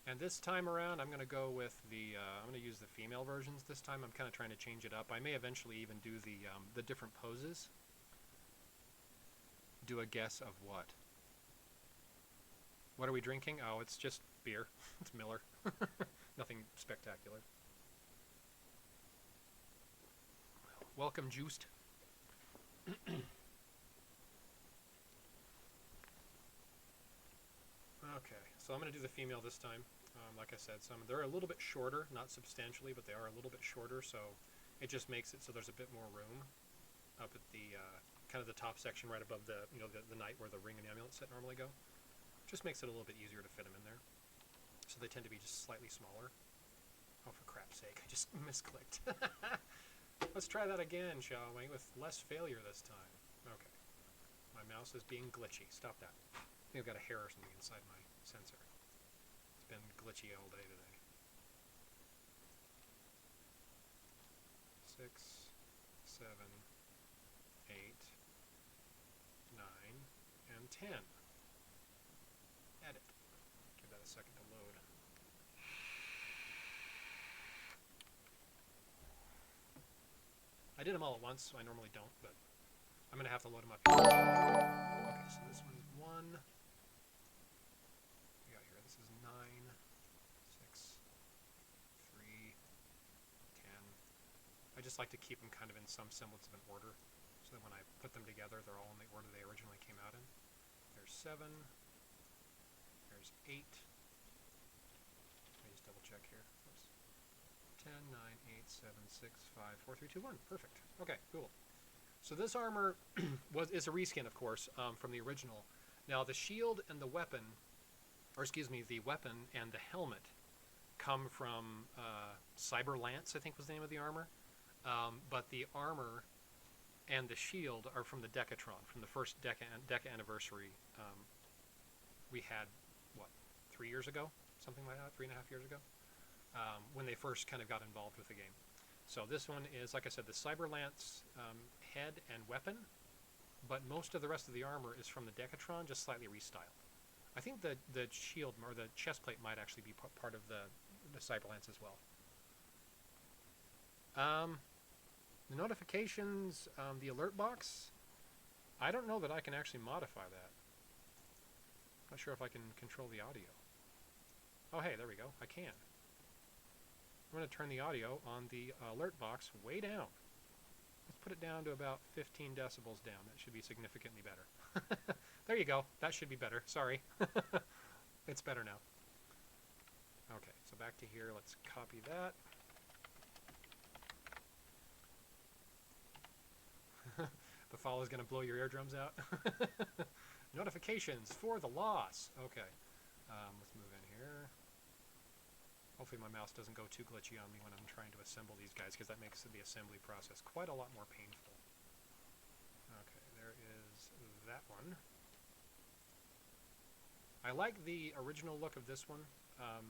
And this time around, I'm going to go with the, I'm going to use the female versions this time. I'm kind of trying to change it up. I may eventually even do the different poses. Do a guess of what? What are we drinking? Oh, it's just beer. It's Miller. Nothing spectacular. Welcome, Juiced. Okay, so I'm going to do the female this time. Like I said, they're a little bit shorter, not substantially, but they are a little bit shorter, so it just makes it so there's a bit more room up at the kind of the top section right above the the knight where the ring and the amulet set normally go. Just makes it a little bit easier to fit them in there. So they tend to be just slightly smaller. Oh, for crap's sake, I just misclicked. Let's try that again, shall we? With less failure this time. Okay. My mouse is being glitchy. Stop that. I think I've got a hair or something inside my sensor. It's been glitchy all day today. 6, 7, 8, 9, and 10. Edit. Give that a second to load. I did them all at once, so I normally don't, but I'm going to have to load them up here. Okay, so this one's 1. We got here, this is 9, 6, 3, 10. I just like to keep them kind of in some semblance of an order, so that when I put them together, they're all in the order they originally came out in. There's 7. There's 8. Let me just double check here. Oops. 10, 9, 8, 7, 6, 5, 4, 3, 2, 1. Perfect. Okay, cool. So this armor is a reskin, of course, from the original. Now the shield and the weapon, or excuse me, the weapon and the helmet come from Cyber Lance, I think was the name of the armor. But the armor and the shield are from the Decatron, from the first Deca anniversary we had, what, 3 years ago? Something like that, 3.5 years ago? When they first kind of got involved with the game. So this one is, like I said, the Cyber Lance head and weapon, but most of the rest of the armor is from the Decatron, just slightly restyled. I think the shield, or the chest plate, might actually be part of the Cyber Lance as well. The notifications, the alert box, I don't know that I can actually modify that. Not sure if I can control the audio. Oh, hey, there we go. I can. I'm going to turn the audio on the alert box way down. Let's put it down to about 15 decibels down. That should be significantly better. There you go. That should be better. Sorry. It's better now. Okay, so back to here. Let's copy that. The fall is going to blow your eardrums out. Notifications for the loss. Okay. Let's move in here. Hopefully my mouse doesn't go too glitchy on me when I'm trying to assemble these guys, because that makes the assembly process quite a lot more painful. Okay, there is that one. I like the original look of this one.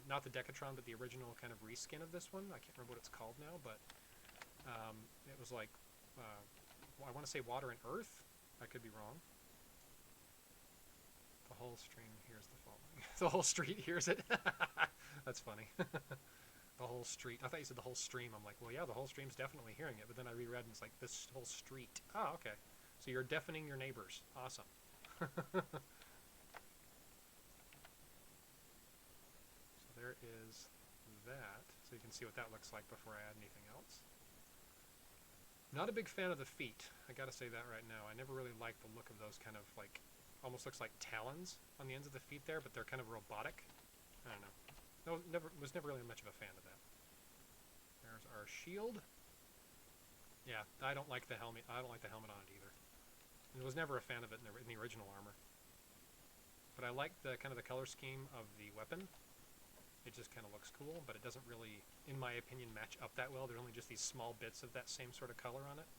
Not the Decatron, but the original kind of reskin of this one. I can't remember what it's called now, but it was like, I want to say Water and Earth. I could be wrong. The whole stream hears the following. The whole street hears it. That's funny. The whole street. I thought you said the whole stream. I'm like, well, yeah, the whole stream's definitely hearing it. But then I reread and it's like, this whole street. Oh, okay. So you're deafening your neighbors. Awesome. So there is that. So you can see what that looks like before I add anything else. Not a big fan of the feet. I gotta say that right now. I never really liked the look of those kind of like, almost looks like talons on the ends of the feet there, but they're kind of robotic. I don't know. Was never really much of a fan of that. There's our shield. Yeah, I don't like the helmet. I don't like the helmet on it either. I was never a fan of it in the original armor. But I like the kind of the color scheme of the weapon. It just kind of looks cool, but it doesn't really, in my opinion, match up that well. There's only just these small bits of that same sort of color on it.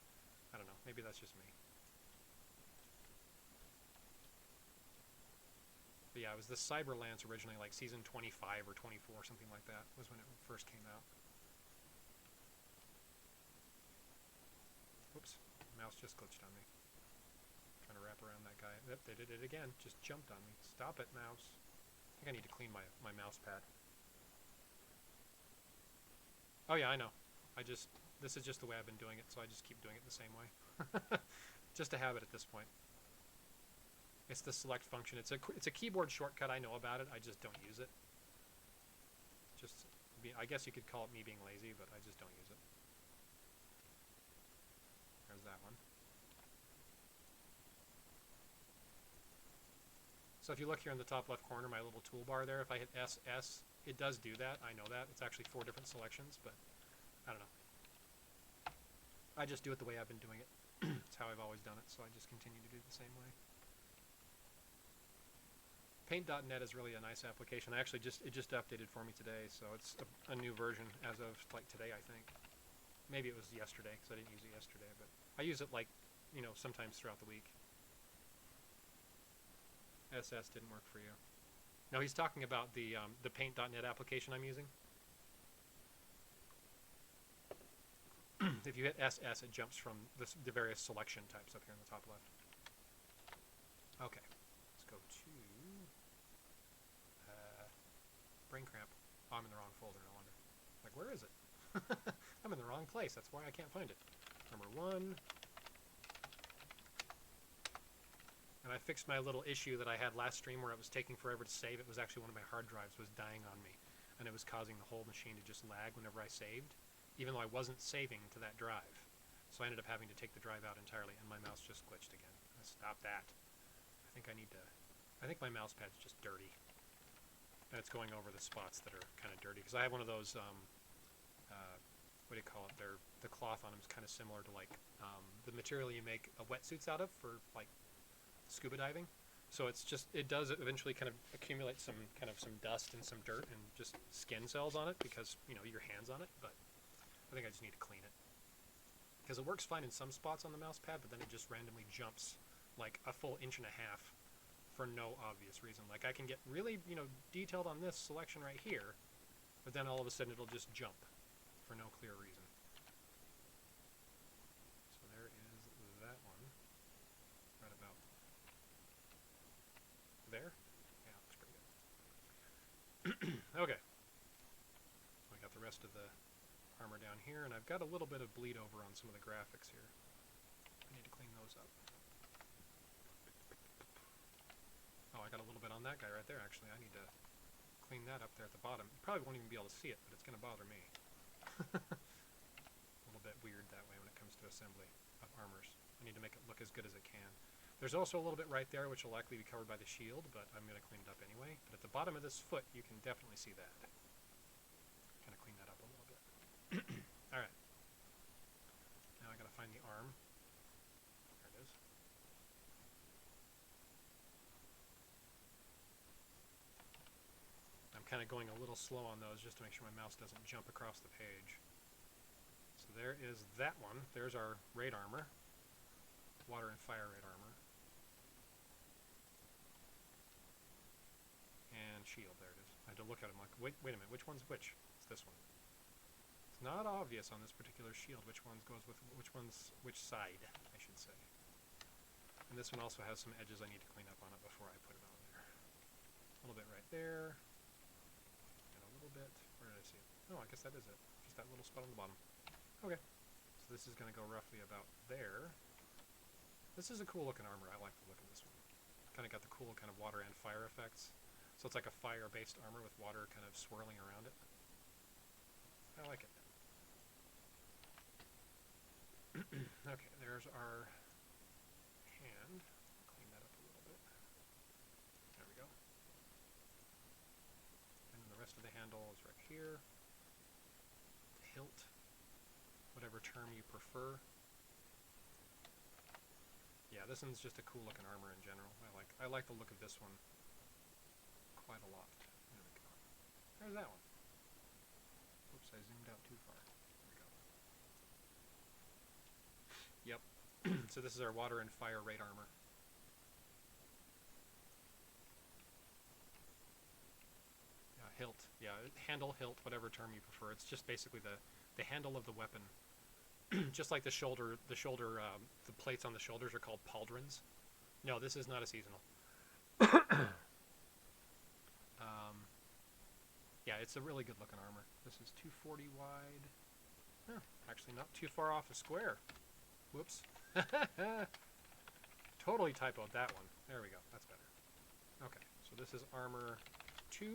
I don't know. Maybe that's just me. But yeah, it was the Cyber Lance originally, like season 25 or 24, something like that, was when it first came out. just glitched on me. Trying to wrap around that guy. Yep, they did it again. Just jumped on me. Stop it, mouse. I think I need to clean my mouse pad. Oh yeah, I know. This is just the way I've been doing it, so I just keep doing it the same way. Just a habit at this point. It's the select function. It's a keyboard shortcut. I know about it. I just don't use it. I guess you could call it me being lazy, but I just don't use it. There's that one. So if you look here in the top left corner, my little toolbar there, if I hit SS, it does do that. I know that. It's actually 4 different selections, but I don't know. I just do it the way I've been doing it. It's how I've always done it, so I just continue to do it the same way. Paint.net is really a nice application. It just updated for me today, so it's a new version as of like today, I think. Maybe it was yesterday, because I didn't use it yesterday, but I use it like, you know, sometimes throughout the week. SS didn't work for you. No, he's talking about the Paint.net application I'm using. If you hit SS, it jumps from the various selection types up here in the top left. Okay, let's go to brain cramp. Oh, I'm in the wrong folder, no wonder. Like, where is it? I'm in the wrong place. That's why I can't find it. Number 1. And I fixed my little issue that I had last stream where it was taking forever to save. It was actually one of my hard drives was dying on me, and it was causing the whole machine to just lag whenever I saved, even though I wasn't saving to that drive. So I ended up having to take the drive out entirely, and my mouse just glitched again. Stop that. I think my mouse pad's just dirty. And it's going over the spots that are kind of dirty. Because I have one of those, what do you call it? The cloth on them is kind of similar to like the material you make wetsuits out of for like scuba diving. So it does eventually kind of accumulate some dust and some dirt and just skin cells on it because, you know, your hand's on it. But I think I just need to clean it. Because it works fine in some spots on the mouse pad, but then it just randomly jumps like a full 1.5 inches for no obvious reason. Like I can get really, you know, detailed on this selection right here, but then all of a sudden it'll just jump for no clear reason. So there is that one. Right about there. Yeah, looks pretty good. Okay. We got the rest of the armor down here, and I've got a little bit of bleed over on some of the graphics here. I need to clean those up. Oh, I got a little bit on that guy right there, actually. I need to clean that up there at the bottom. You probably won't even be able to see it, but it's going to bother me. A little bit weird that way when it comes to assembly of armors. I need to make it look as good as it can. There's also a little bit right there, which will likely be covered by the shield, but I'm going to clean it up anyway. But at the bottom of this foot, you can definitely see that. Kind of clean that up a little bit. Alright. Now I got to find the arm. There it is. I'm kind of going a little slow on those just to make sure my mouse doesn't jump across the page. So there is that one. There's our raid armor. Water and fire raid armor. And shield, there it is. I had to look at them like, wait a minute, which one's which? It's this one. It's not obvious on this particular shield which one's goes with which side, I should say. And this one also has some edges I need to clean up on it before I put it on there. A little bit right there. And a little bit, where did I see it? Oh, I guess that is it. Just that little spot on the bottom. Okay. So this is going to go roughly about there. This is a cool looking armor. I like the look of this one. Kind of got the cool kind of water and fire effects. So it's like a fire-based armor with water kind of swirling around it. I like it. Okay, there's our hand. Clean that up a little bit. There we go. And then the rest of the handle is right here. The hilt, whatever term you prefer. Yeah, this one's just a cool looking armor in general. I like the look of this one quite a lot. There we go. There's that one. Oops, I zoomed out too far. There we go. Yep. So this is our water and fire raid armor. Hilt. Yeah, handle, hilt, whatever term you prefer. It's just basically the handle of the weapon Just like the plates on the shoulders are called pauldrons. No, this is not a seasonal. Yeah, it's a really good looking armor. This is 240 wide. Huh, actually not too far off a square. Whoops. Totally typoed that one. There we go. That's better. Okay, so this is armor 2.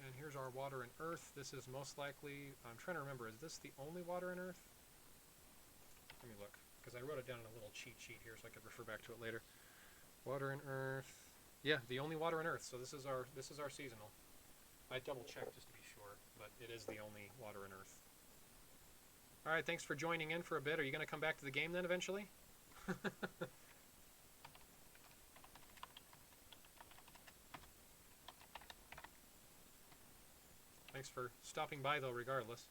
And here's our water and earth. This is most likely, I'm trying to remember, is this the only water and earth? Let me look, because I wrote it down in a little cheat sheet here so I could refer back to it later. Water and earth. Yeah, the only water and earth. So this is our seasonal. I double checked just to be sure, but it is the only water and earth. All right, thanks for joining in for a bit. Are you going to come back to the game then eventually? Thanks for stopping by though, regardless.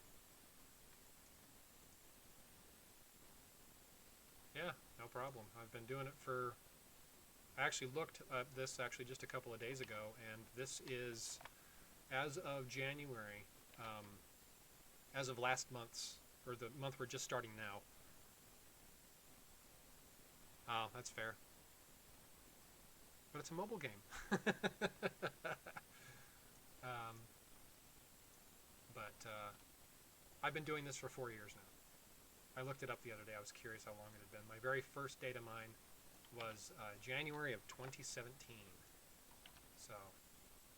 Yeah, no problem. I've been doing it for... I actually looked at this actually just a couple of days ago, and this is, as of January, as of last month's, or the month we're just starting now. Oh, that's fair. But it's a mobile game. I've been doing this for 4 years now. I looked it up the other day. I was curious how long it had been. My very first Datamine was January of 2017. So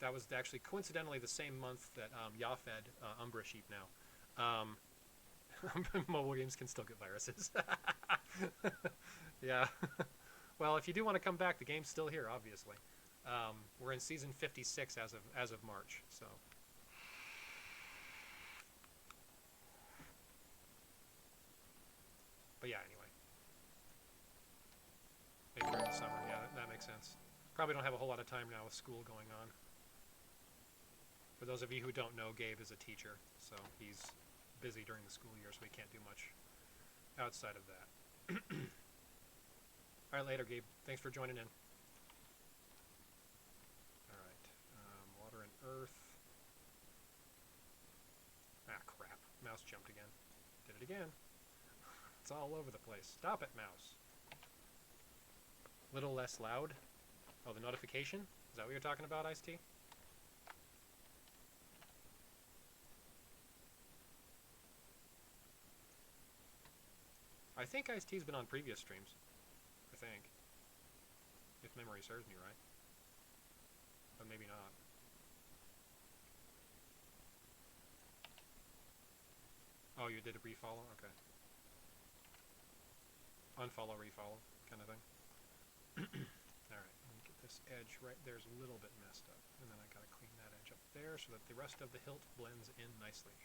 that was actually coincidentally the same month that Yafed, Umbra Sheep now. Mobile games can still get viruses. Yeah. Well, if you do want to come back, the game's still here, obviously. We're in season 56 as of March, so. But yeah, anyway. Maybe during the summer, yeah, that makes sense. Probably don't have a whole lot of time now with school going on. For those of you who don't know, Gabe is a teacher, so he's busy during the school year, so he can't do much outside of that. All right, later, Gabe. Thanks for joining in. All right, water and earth. Ah, crap. Mouse jumped again. Did it again. It's all over the place. Stop it, mouse. Little less loud. Oh, the notification? Is that what you're talking about, Ice-T? I think Ice-T's been on previous streams. I think. If memory serves me right. But maybe not. Oh, you did a refollow? Okay. Unfollow, refollow kind of thing. Alright, let me get this edge right there's a little bit messed up. And then I gotta clean that edge up there so that the rest of the hilt blends in nicely.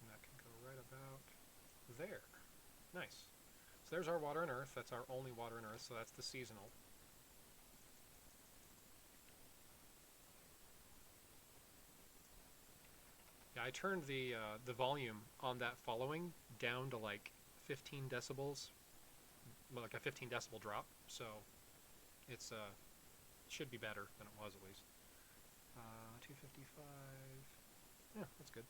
And that can go right about there. Nice. So there's our water and earth. That's our only water and earth, so that's the seasonal. Yeah, I turned the volume on that following down to like 15 decibels, like a 15 decibel drop. So it's should be better than it was at least. 255. Yeah, that's good.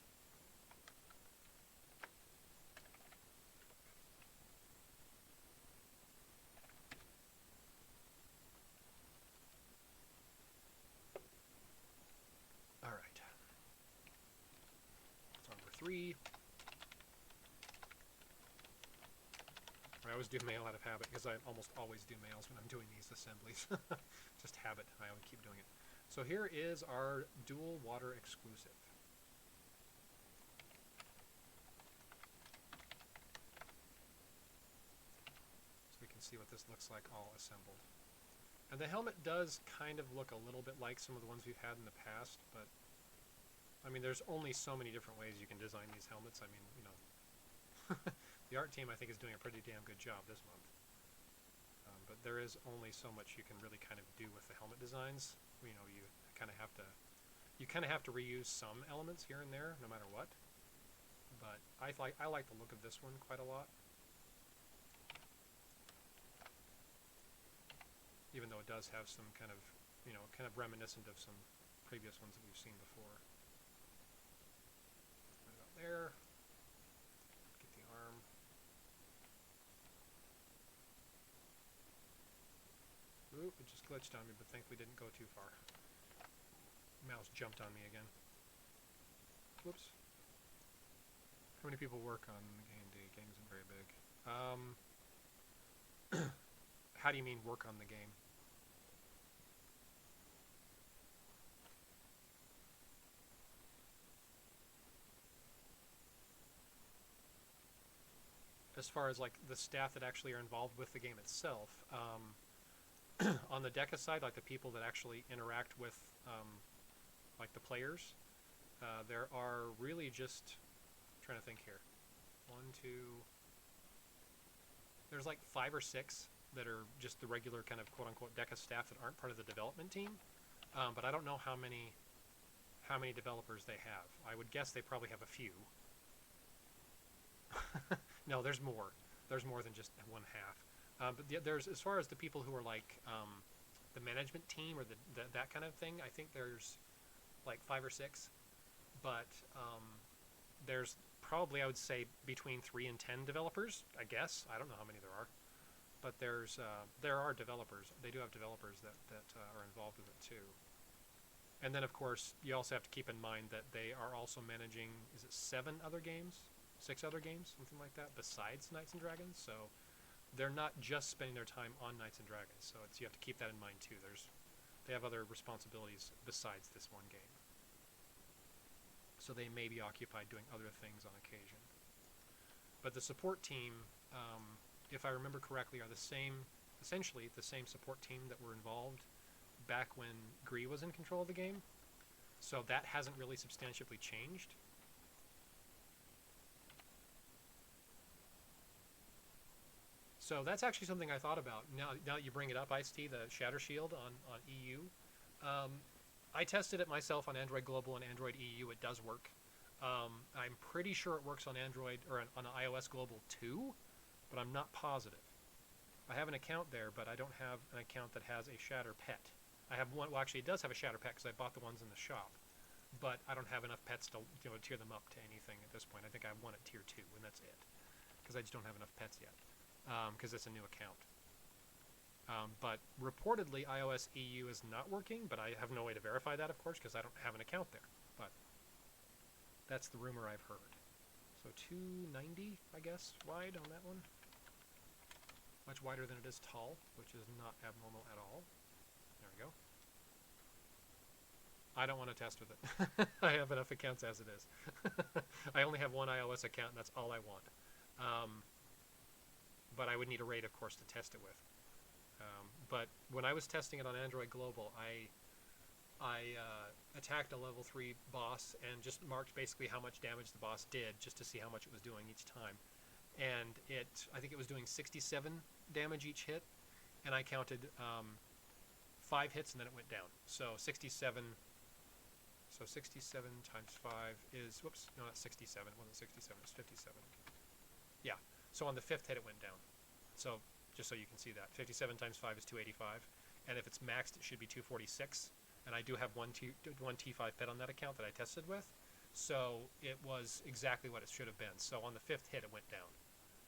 All right. That's number 3. I always do mail out of habit because I almost always do mails when I'm doing these assemblies. Just habit. I always keep doing it. So here is our dual water exclusive. So we can see what this looks like all assembled. And the helmet does kind of look a little bit like some of the ones we've had in the past, but I mean, there's only so many different ways you can design these helmets. I mean, you know, the art team I think is doing a pretty damn good job this month. But there is only so much you can really kind of do with the helmet designs. You know, you kind of have to reuse some elements here and there, no matter what. But I like the look of this one quite a lot. does have some kind of, kind of reminiscent of some previous ones that we've seen before. Right about there. Get the arm. Oop, it just glitched on me, but thankfully didn't go too far. Mouse jumped on me again. Whoops. How many people work on KnD? Game isn't very big. How do you mean work on the game? As far as like the staff that actually are involved with the game itself, on the Deca side, like the people that actually interact with like the players, there are really just, I'm trying to think here, there's like 5 or 6 that are just the regular kind of quote-unquote Deca staff that aren't part of the development team, but I don't know how many developers they have. I would guess they probably have a few. No, there's more. There's more than just one half. But there's, as far as the people who are like the management team or that kind of thing, I think there's like 5 or 6. But there's probably, I would say, between 3 and 10 developers, I guess. I don't know how many there are. But there are developers. They do have developers that are involved with it too. And then, of course, you also have to keep in mind that they are also managing, is it 7 other games? 6 other games? Something like that, besides Knights and Dragons. So they're not just spending their time on Knights and Dragons. So you have to keep that in mind too. They have other responsibilities besides this one game. So they may be occupied doing other things on occasion. But the support team, if I remember correctly, are essentially the same support team that were involved back when Gree was in control of the game. So that hasn't really substantially changed. So that's actually something I thought about. Now that you bring it up, Ice-T, the Shatter Shield on EU. I tested it myself on Android Global and Android EU. It does work. I'm pretty sure it works on Android or on iOS Global too, but I'm not positive. I have an account there, but I don't have an account that has a Shatter pet. I have one. Well, actually, it does have a Shatter pet because I bought the ones in the shop, but I don't have enough pets to tier them up to anything at this point. I think I have one at tier 2, and that's it, because I just don't have enough pets yet. Because it's a new account. But reportedly, iOS EU is not working, but I have no way to verify that, of course, because I don't have an account there. But that's the rumor I've heard. So 290, I guess, wide on that one. Much wider than it is tall, which is not abnormal at all. There we go. I don't want to test with it. I have enough accounts as it is. I only have one iOS account, and that's all I want. But I would need a RAID, of course, to test it with. But when I was testing it on Android Global, I attacked a level 3 boss and just marked basically how much damage the boss did, just to see how much it was doing each time. And I think it was doing 67 damage each hit, and I counted 5 hits and then it went down. So 67 times 5 is, whoops, no, not 67, it wasn't 67, it was 57. Yeah, so on the 5th hit it went down. So just so you can see that, 57 times 5 is 285, and if it's maxed it should be 246, and I do have one T5 pet on that account that I tested with, so it was exactly what it should have been. So on the 5th hit it went down.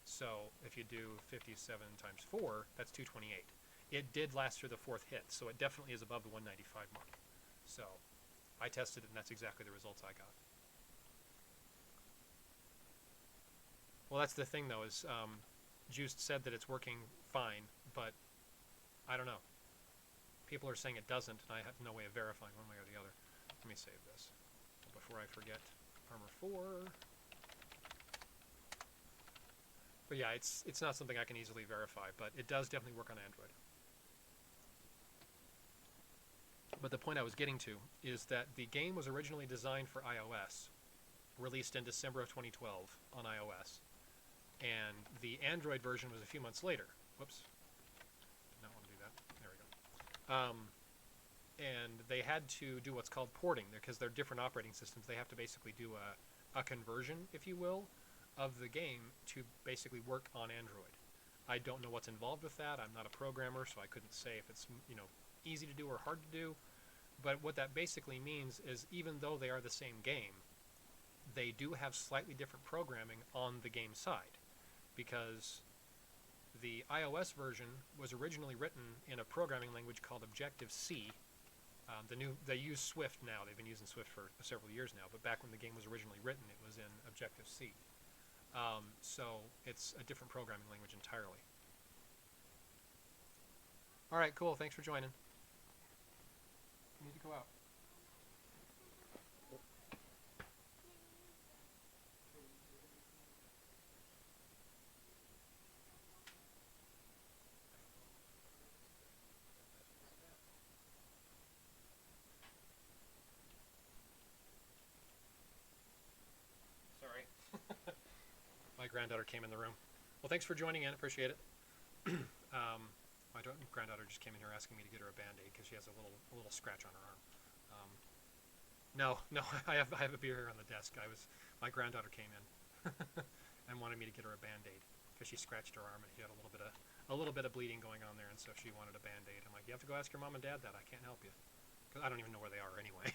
So if you do 57 times 4, that's 228. It did last through the 4th hit, so it definitely is above the 195 mark. So I tested it, and that's exactly the results I got. Well, that's the thing, though, is Juiced said that it's working fine, but I don't know. People are saying it doesn't, and I have no way of verifying one way or the other. Let me save this before I forget. Armor 4. But yeah, it's not something I can easily verify, but it does definitely work on Android. But the point I was getting to is that the game was originally designed for iOS, released in December of 2012 on iOS, and the Android version was a few months later. Whoops. Did not want to do that. There we go. And they had to do what's called porting, because they're different operating systems. They have to basically do a conversion, if you will, of the game to basically work on Android. I don't know what's involved with that. I'm not a programmer, so I couldn't say if it's, easy to do or hard to do. But what that basically means is even though they are the same game, they do have slightly different programming on the game side, because the iOS version was originally written in a programming language called Objective-C. They use Swift now. They've been using Swift for several years now, but back when the game was originally written, it was in Objective-C. So it's a different programming language entirely. All right, cool. Thanks for joining. You need to go out. Sorry. My granddaughter came in the room. Well, thanks for joining in. Appreciate it. My granddaughter just came in here asking me to get her a Band-Aid because she has a little scratch on her arm. No, I have a beer here on the desk. My granddaughter came in and wanted me to get her a Band-Aid because she scratched her arm and she had a little bit of bleeding going on there, and so she wanted a Band-Aid. I'm like, you have to go ask your mom and dad that. I can't help you because I don't even know where they are anyway.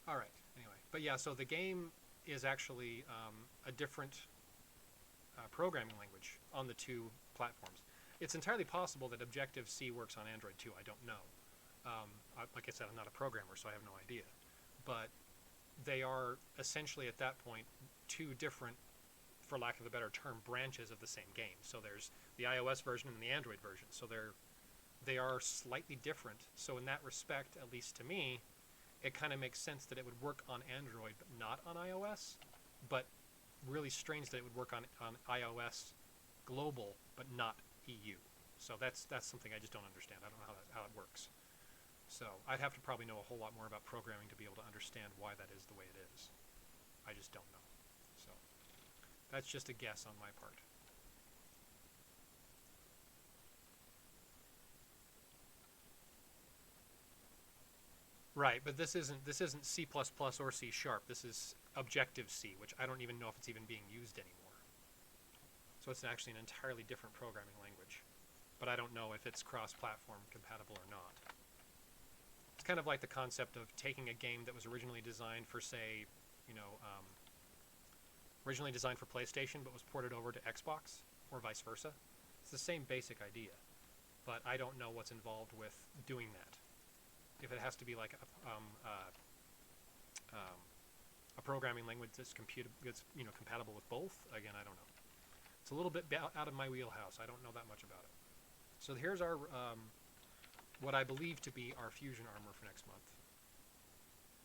All right. Anyway, but yeah, so the game is actually a different programming language on the two platforms. It's entirely possible that Objective-C works on Android too. I don't know. Like I said, I'm not a programmer, so I have no idea. But they are essentially at that point two different, for lack of a better term, branches of the same game. So there's the iOS version and the Android version. So they are slightly different. So in that respect, at least to me, it kind of makes sense that it would work on Android but not on iOS. But really strange that it would work on iOS global but not EU. So that's something I just don't understand. I don't know how it works. So I'd have to probably know a whole lot more about programming to be able to understand why that is the way it is. I just don't know. So that's just a guess on my part. Right, but this isn't C++ or C#. This is Objective-C, which I don't even know if it's even being used anymore. So it's actually an entirely different programming language. But I don't know if it's cross-platform compatible or not. It's kind of like the concept of taking a game that was originally designed for, say, originally designed for PlayStation but was ported over to Xbox, or vice versa. It's the same basic idea, but I don't know what's involved with doing that. If it has to be like a programming language that's compatible with both, again, I don't know. It's a little bit out of my wheelhouse. I don't know that much about it. So here's our what I believe to be our fusion armor for next month.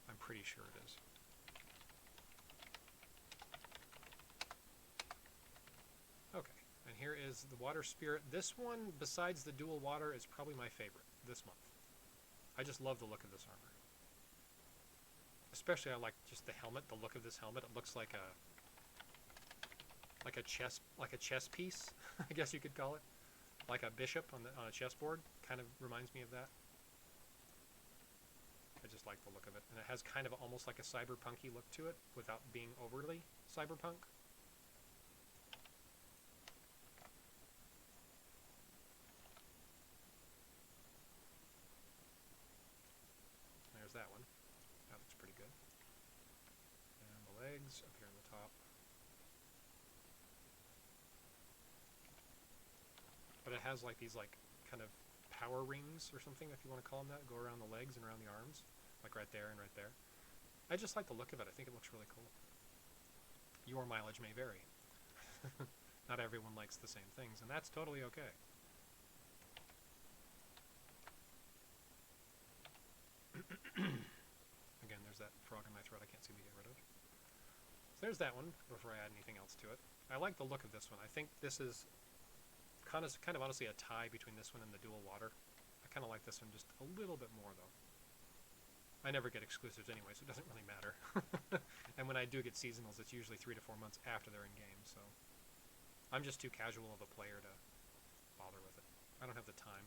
I'm pretty sure it is. Okay, and here is the water spirit. This one, besides the dual water, is probably my favorite this month. I just love the look of this armor. Especially I like just the helmet, the look of this helmet. It looks like a chess piece, I guess you could call it. Like a bishop on a chessboard. Kind of reminds me of that. I just like the look of it. And it has kind of almost like a cyberpunky look to it without being overly cyberpunk. There's that one. That looks pretty good. And the legs up here on the top. But it has like these kind of power rings or something, if you want to call them that, go around the legs and around the arms, like right there and right there. I just like the look of it. I think it looks really cool. Your mileage may vary. Not everyone likes the same things, and that's totally okay. Again, there's that frog in my throat I can't seem to get rid of. So there's that one, before I add anything else to it. I like the look of this one. I think this is kind of honestly a tie between this one and the dual water. I kind of like this one just a little bit more, though. I never get exclusives anyway, so it doesn't really matter. And when I do get seasonals, it's usually 3 to 4 months after they're in game, so I'm just too casual of a player to bother with it. I don't have the time.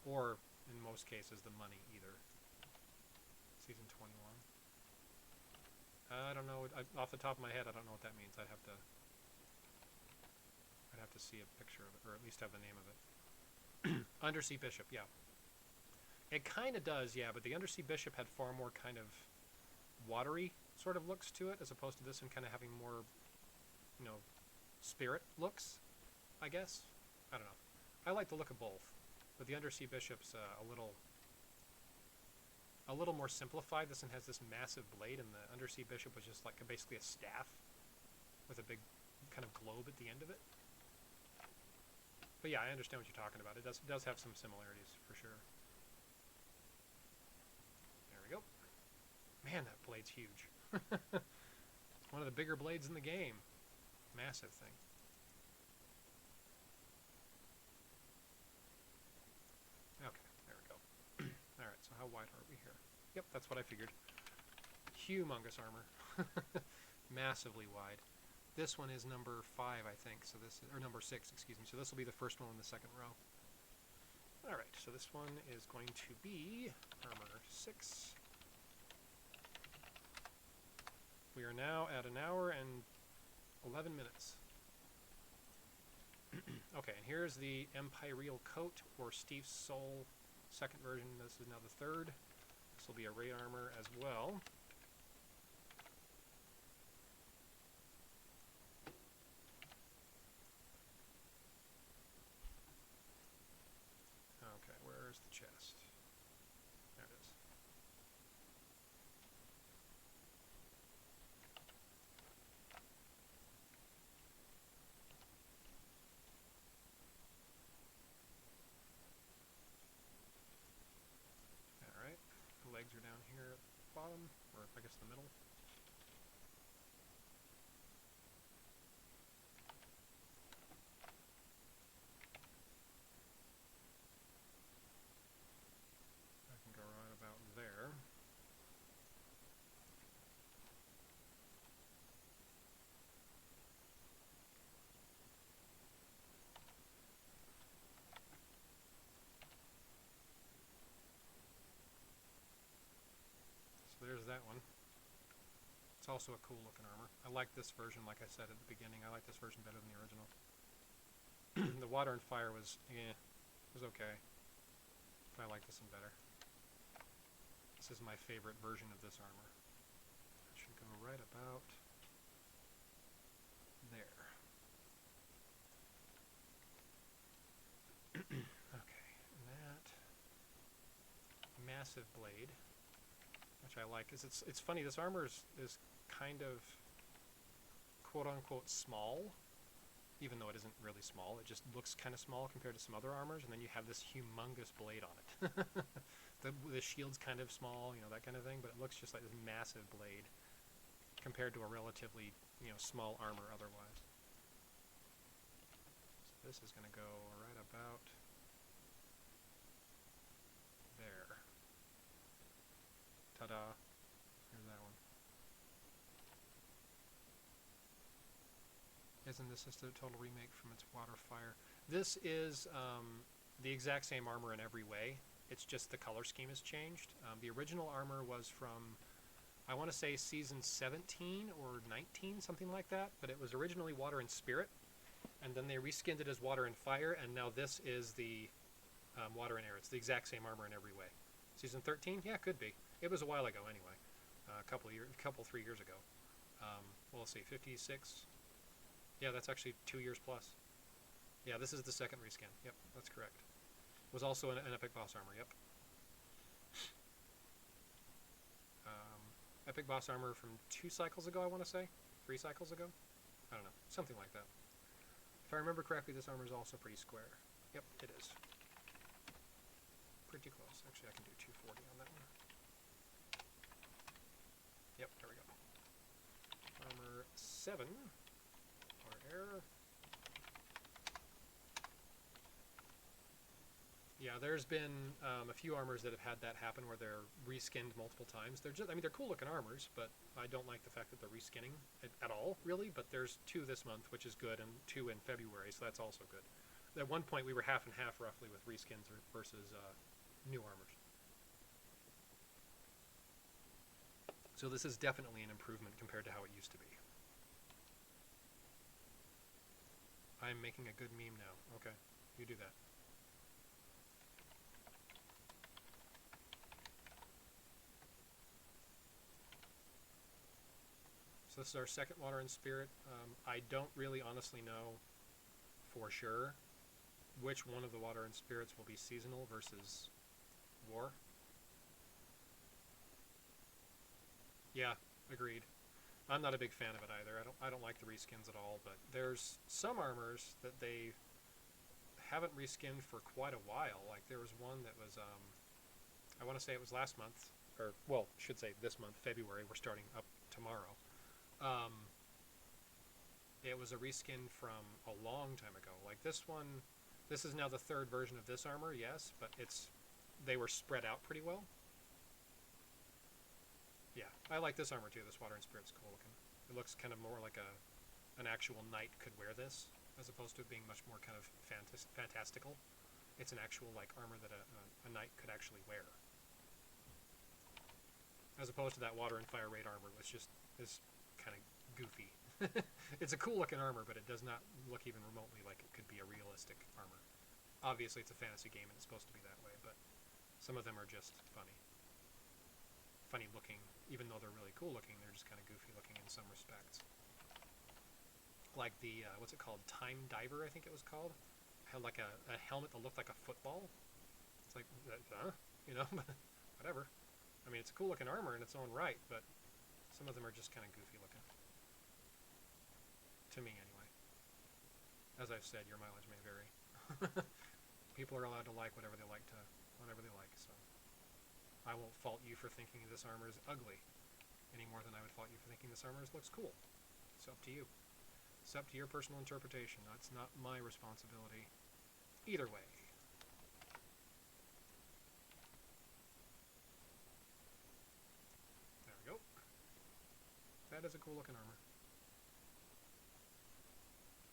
Or, in most cases, the money either. Season 21. I don't know. Off the top of my head, I don't know what that means. I'd have to I'd have to see a picture of it, or at least have the name of it. Undersea Bishop, yeah. It kind of does, yeah, but the Undersea Bishop had far more kind of watery sort of looks to it, as opposed to this one kind of having more, you know, spirit looks, I guess. I don't know. I like the look of both, but the Undersea Bishop's a little more simplified. This one has this massive blade, and the Undersea Bishop was just like basically a staff with a big kind of globe at the end of it. But yeah, I understand what you're talking about. It does have some similarities for sure. There we go. Man, that blade's huge. It's one of the bigger blades in the game. Massive thing. Okay, there we go. Alright, so how wide are we here? Yep, that's what I figured. Humongous armor. Massively wide. This one is number 5, I think, so this is, or number 6, excuse me. So this will be the first one in the second row. Alright, so this one is going to be armor 6. We are now at 1 hour and 11 minutes. Okay, and here's the Empyreal Coat, or Steve's Soul, second version. This is now the third. This will be a raid armor as well. Okay, where's the chest? There it is. Alright, the legs are down here at the bottom, or I guess the middle. I can go right about there. So there's that one. It's also a cool looking armor. I like this version, like I said at the beginning. I like this version better than the original. The Water and Fire was, was okay. But I like this one better. This is my favorite version of this armor. It should go right about there. Okay, and that massive blade, which I like, is it's funny. This armor is kind of quote-unquote small, even though it isn't really small. It just looks kind of small compared to some other armors, and then you have this humongous blade on it. The shield's kind of small, you know, that kind of thing, but it looks just like this massive blade compared to a relatively, you know, small armor otherwise. So this is going to go right about there. Ta-da. Here's that one. Isn't this just a total remake from its Water Fire? This is the exact same armor in every way. It's just the color scheme has changed. The original armor was from, I want to say, season 17 or 19, something like that. But it was originally Water and Spirit. And then they reskinned it as Water and Fire. And now this is the Water and Air. It's the exact same armor in every way. Season 13? Yeah, could be. It was a while ago anyway. A couple 3 years ago. Well, let's see, 56. Yeah, that's actually 2 years plus. Yeah, this is the second reskin. Yep, that's correct. Was also an Epic Boss armor, yep. Epic Boss armor from 2 cycles ago, I want to say? 3 cycles ago? I don't know, something like that. If I remember correctly, this armor is also pretty square. Yep, it is. Pretty close. Actually, I can do 240 on that one. Yep, there we go. Armor 7. Water Air. Yeah, there's been a few armors that have had that happen where they're reskinned multiple times. They're just, I mean, they're cool looking armors, but I don't like the fact that they're reskinning at all, really. But there's 2 this month, which is good, and 2 in February, so that's also good. At one point, we were half and half, roughly, with reskins versus new armors. So this is definitely an improvement compared to how it used to be. I'm making a good meme now. Okay, you do that. So this is our second water and spirit. I don't really honestly know for sure which one of the water and spirits will be seasonal versus war. Yeah, agreed. I'm not a big fan of it either. I don't like the reskins at all, but there's some armors that they haven't reskinned for quite a while. Like there was one that was I want to say it was last month, or well, I should say this month, February. We're starting up tomorrow. Um, it was a reskin from a long time ago. Like this one, this is now the third version of this armor, yes, but they were spread out pretty well. Yeah, I like this armor too. This water and spirit's cool looking. It looks kind of more like an actual knight could wear this, as opposed to it being much more kind of fantastical. It's an actual like armor that a knight could actually wear, as opposed to that water and fire raid armor, which just is kind of goofy. It's a cool looking armor, but it does not look even remotely like it could be a realistic armor. Obviously, it's a fantasy game and it's supposed to be that way, but some of them are just funny. Funny looking, even though they're really cool looking, they're just kind of goofy looking in some respects. Like the, what's it called? Time Diver, I think it was called. Had like a helmet that looked like a football. It's like, huh? You know, whatever. I mean, it's a cool looking armor in its own right, but some of them are just kind of goofy looking. To me, anyway. As I've said, your mileage may vary. People are allowed to like whatever they like, so I won't fault you for thinking this armor is ugly any more than I would fault you for thinking this armor looks cool. It's up to you. It's up to your personal interpretation. That's not my responsibility. Either way. There we go. That is a cool looking armor.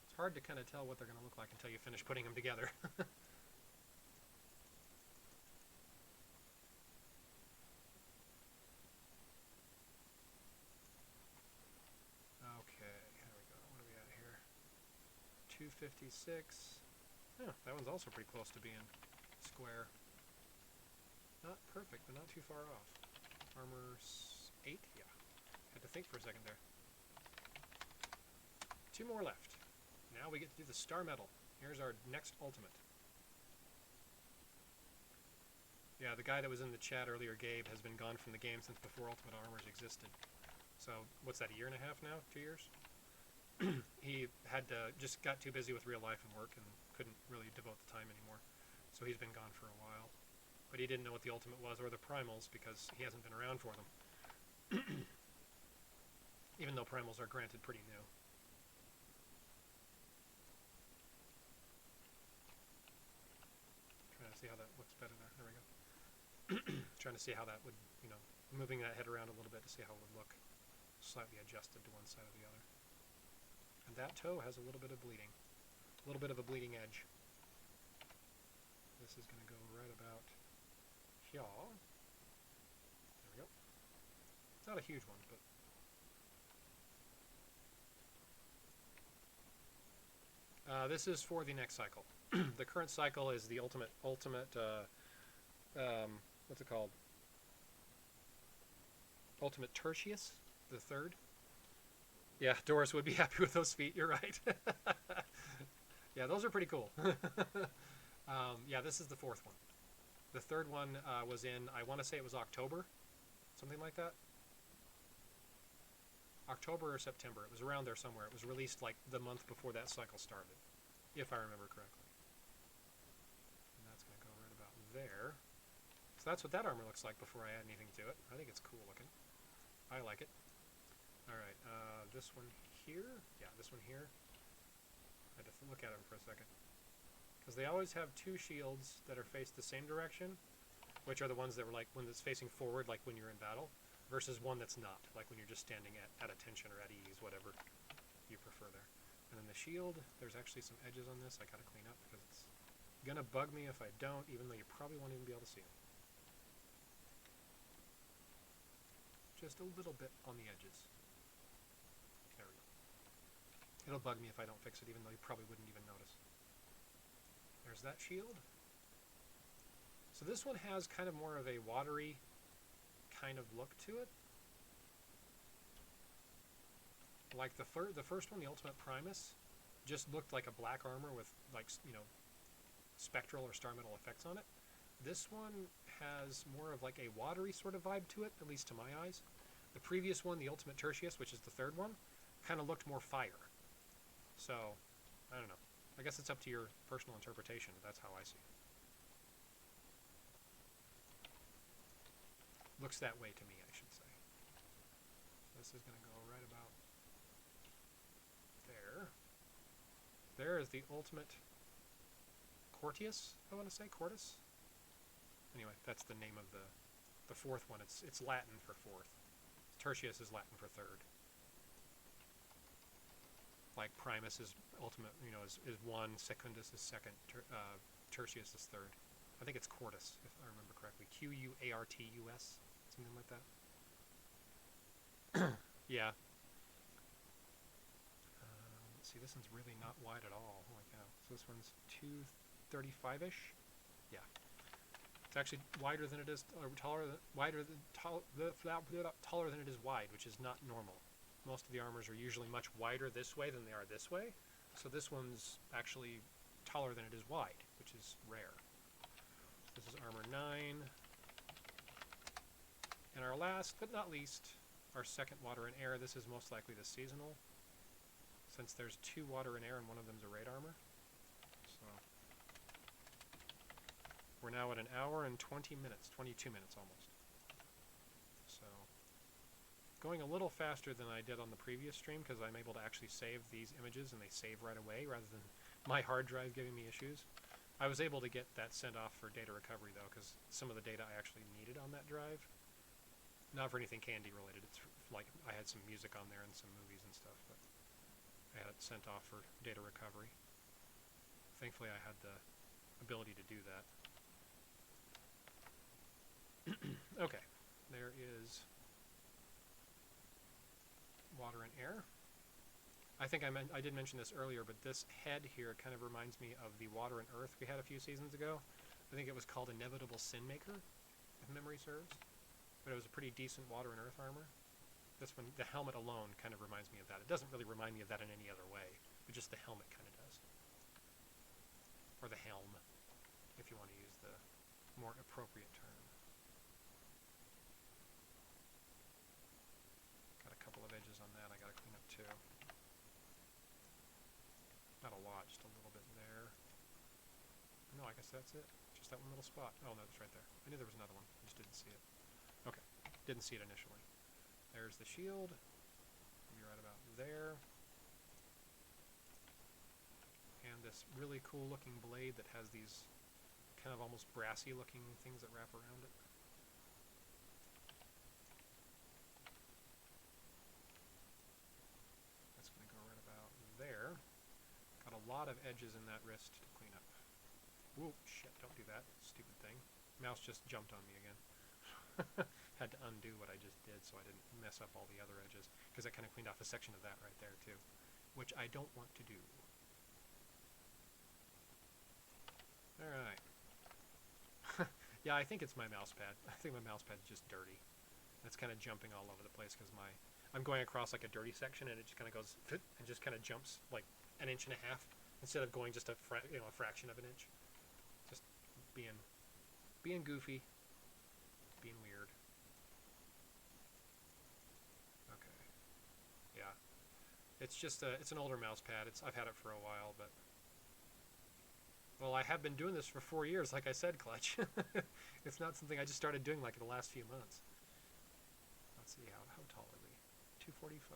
It's hard to kind of tell what they're going to look like until you finish putting them together. Okay, there we go. What are we at here? 256. Yeah, that one's also pretty close to being square. Not perfect, but not too far off. Armor 8? Yeah. Had to think for a second there. 2 more left. Now we get to do the Star Medal. Here's our next ultimate. Yeah, the guy that was in the chat earlier, Gabe, has been gone from the game since before Ultimate Armors existed. So, what's that, a year and a half now? 2 years? He had just got too busy with real life and work and couldn't really devote the time anymore. So he's been gone for a while. But he didn't know what the Ultimate was or the Primals because he hasn't been around for them. Even though Primals are granted pretty new. Trying to see how that looks better there. There we go. Trying to see how that would, you know, moving that head around a little bit to see how it would look slightly adjusted to one side or the other. And that toe has a little bit of bleeding. A little bit of a bleeding edge. This is going to go right about here. There we go. It's not a huge one, but... this is for the next cycle. The current cycle is the ultimate, what's it called? Ultimate Tertius, the third. Yeah, Doris would be happy with those feet, you're right. Yeah, those are pretty cool. Yeah, this is the fourth one. The third one was in, I want to say it was October, something like that. October or September, it was around there somewhere. It was released like the month before that cycle started, if I remember correctly. And that's going to go right about there. So that's what that armor looks like before I add anything to it. I think it's cool looking. I like it. Alright, this one here? Yeah, this one here. I had to look at them for a second. Because they always have 2 shields that are faced the same direction, which are the ones that were like when it's facing forward, like when you're in battle, versus one that's not, like when you're just standing at attention or at ease, whatever you prefer there. And then the shield, there's actually some edges on this I gotta clean up because it's gonna bug me if I don't, even though you probably won't even be able to see them. Just a little bit on the edges. There we go. It'll bug me if I don't fix it, even though you probably wouldn't even notice. There's that shield. So this one has kind of more of a watery kind of look to it. Like the first one, the Ultimate Primus, just looked like a black armor with, like, you know, spectral or star metal effects on it. This one has more of like a watery sort of vibe to it, at least to my eyes. The previous one, the Ultimate Tertius, which is the third one, kind of looked more fire. So, I don't know. I guess it's up to your personal interpretation, but that's how I see it. Looks that way to me, I should say. This is going to go right about there. There is the Ultimate Cortius, I want to say, Cortis. Anyway, that's the name of the fourth one. It's Latin for fourth. Tertius is Latin for third. Like Primus is ultimate, you know, is one, Secundus is second, Tertius is third. I think it's Quartus, if I remember correctly. Quartus, something like that. Yeah. Let's see, this one's really not wide at all. Oh my cow. So this one's 235-ish. Yeah. It's actually wider than it is, taller than it is wide, which is not normal. Most of the armors are usually much wider this way than they are this way. So this one's actually taller than it is wide, which is rare. This is armor 9. And our last, but not least, our second water and air. This is most likely the seasonal, since there's 2 water and air and one of them's a raid armor. So we're now at 1 hour and 20 minutes, 22 minutes almost. So going a little faster than I did on the previous stream because I'm able to actually save these images and they save right away rather than my hard drive giving me issues. I was able to get that sent off for data recovery though, because some of the data I actually needed on that drive. Not for anything KnD related, it's like I had some music on there and some movies and stuff, but I had it sent off for data recovery. Thankfully I had the ability to do that. Okay, there is water and air. I think I did mention this earlier, but this head here kind of reminds me of the Water and Earth we had a few seasons ago. I think it was called Inevitable Sin Maker, if memory serves. But it was a pretty decent Water and Earth armor. This one, the helmet alone, kind of reminds me of that. It doesn't really remind me of that in any other way, but just the helmet kind of does. Or the helm, if you want to use the more appropriate term. Got a couple of edges on that I got to clean up too. Not a lot, just a little bit there. No, I guess that's it. Just that one little spot. Oh, no, it's right there. I knew there was another one. I just didn't see it. Okay, didn't see it initially. There's the shield. Be right about there. And this really cool looking blade that has these kind of almost brassy looking things that wrap around it. That's going to go right about there. Got a lot of edges in that wrist to clean up. Whoa, shit, don't do that. Stupid thing. Mouse just jumped on me again. Had to undo what I just did so I didn't mess up all the other edges, because that kind of cleaned off a section of that right there too, which I don't want to do. Alright. Yeah, I think it's my mouse pad. I think my mouse pad's just dirty. It's kind of jumping all over the place because I'm going across like a dirty section and it just kind of goes and just kind of jumps like 1.5 inches instead of going just a fraction of an inch. Just being goofy, being weird. Okay. Yeah. It's just it's an older mouse pad. I've had it for a while, but well, I have been doing this for 4 years, like I said, Clutch. It's not something I just started doing like in the last few months. Let's see, how tall are we? 245.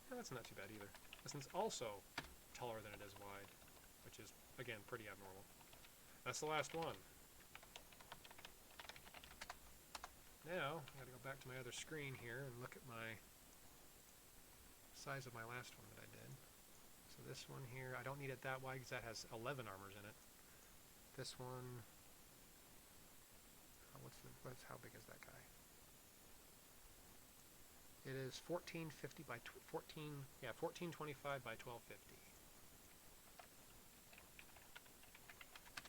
Yeah, that's not too bad either. This one's also taller than it is wide, which is, again, pretty abnormal. That's the last one. Now, I gotta go back to my other screen here and look at my size of my last one that I did. So this one here, I don't need it that wide because that has 11 armors in it. This one, how big is that guy? It is 1450 by 1425 by 1250.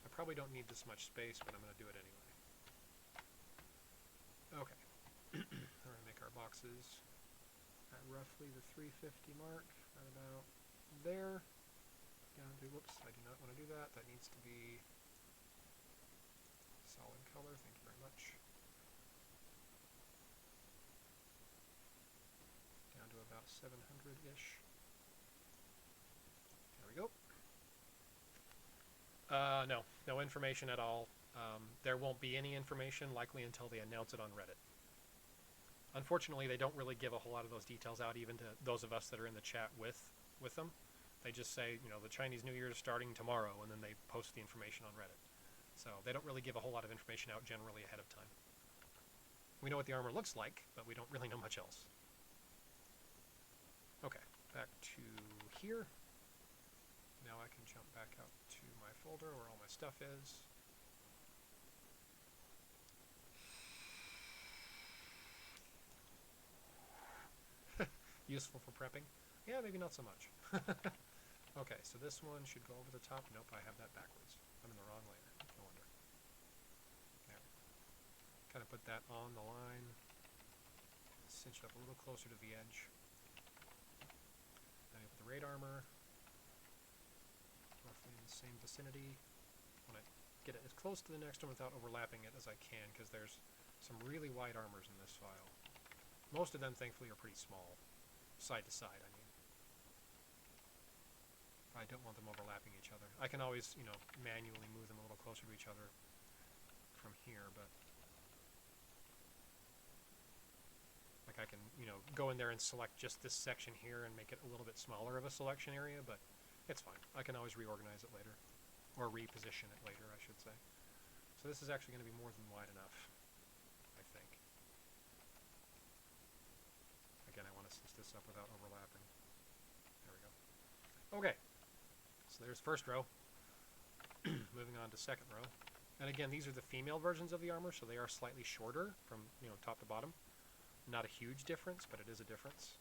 I probably don't need this much space, but I'm going to do it anyway. Okay. We're going to make our boxes at roughly the 350 mark, right about there. Down to, whoops, I do not want to do that. That needs to be solid color. Thank you very much. Down to about 700-ish. There we go. No information at all. There won't be any information likely until they announce it on Reddit. Unfortunately, they don't really give a whole lot of those details out, even to those of us that are in the chat with them. They just say, you know, the Chinese New Year is starting tomorrow, and then they post the information on Reddit. So they don't really give a whole lot of information out generally ahead of time. We know what the armor looks like, but we don't really know much else. Okay, back to here. Now I can jump back out to my folder where all my stuff is. Useful for prepping? Yeah, maybe not so much. Okay, so this one should go over the top. Nope, I have that backwards. I'm in the wrong layer. No wonder. There. Kind of put that on the line. Cinch it up a little closer to the edge. Then I put the raid armor. Roughly in the same vicinity. I want to get it as close to the next one without overlapping it as I can, because there's some really wide armors in this file. Most of them, thankfully, are pretty small. Side to side, I mean. I don't want them overlapping each other. I can always, you know, manually move them a little closer to each other from here, but like I can, you know, go in there and select just this section here and make it a little bit smaller of a selection area, but it's fine. I can always reorganize it later, or reposition it later, I should say. So this is actually going to be more than wide enough, I think. Again, I want to cinch this up without overlapping. There we go. Okay. So there's first row. Moving on to second row. And again, these are the female versions of the armor, so they are slightly shorter from, you know, top to bottom. Not a huge difference, but it is a difference.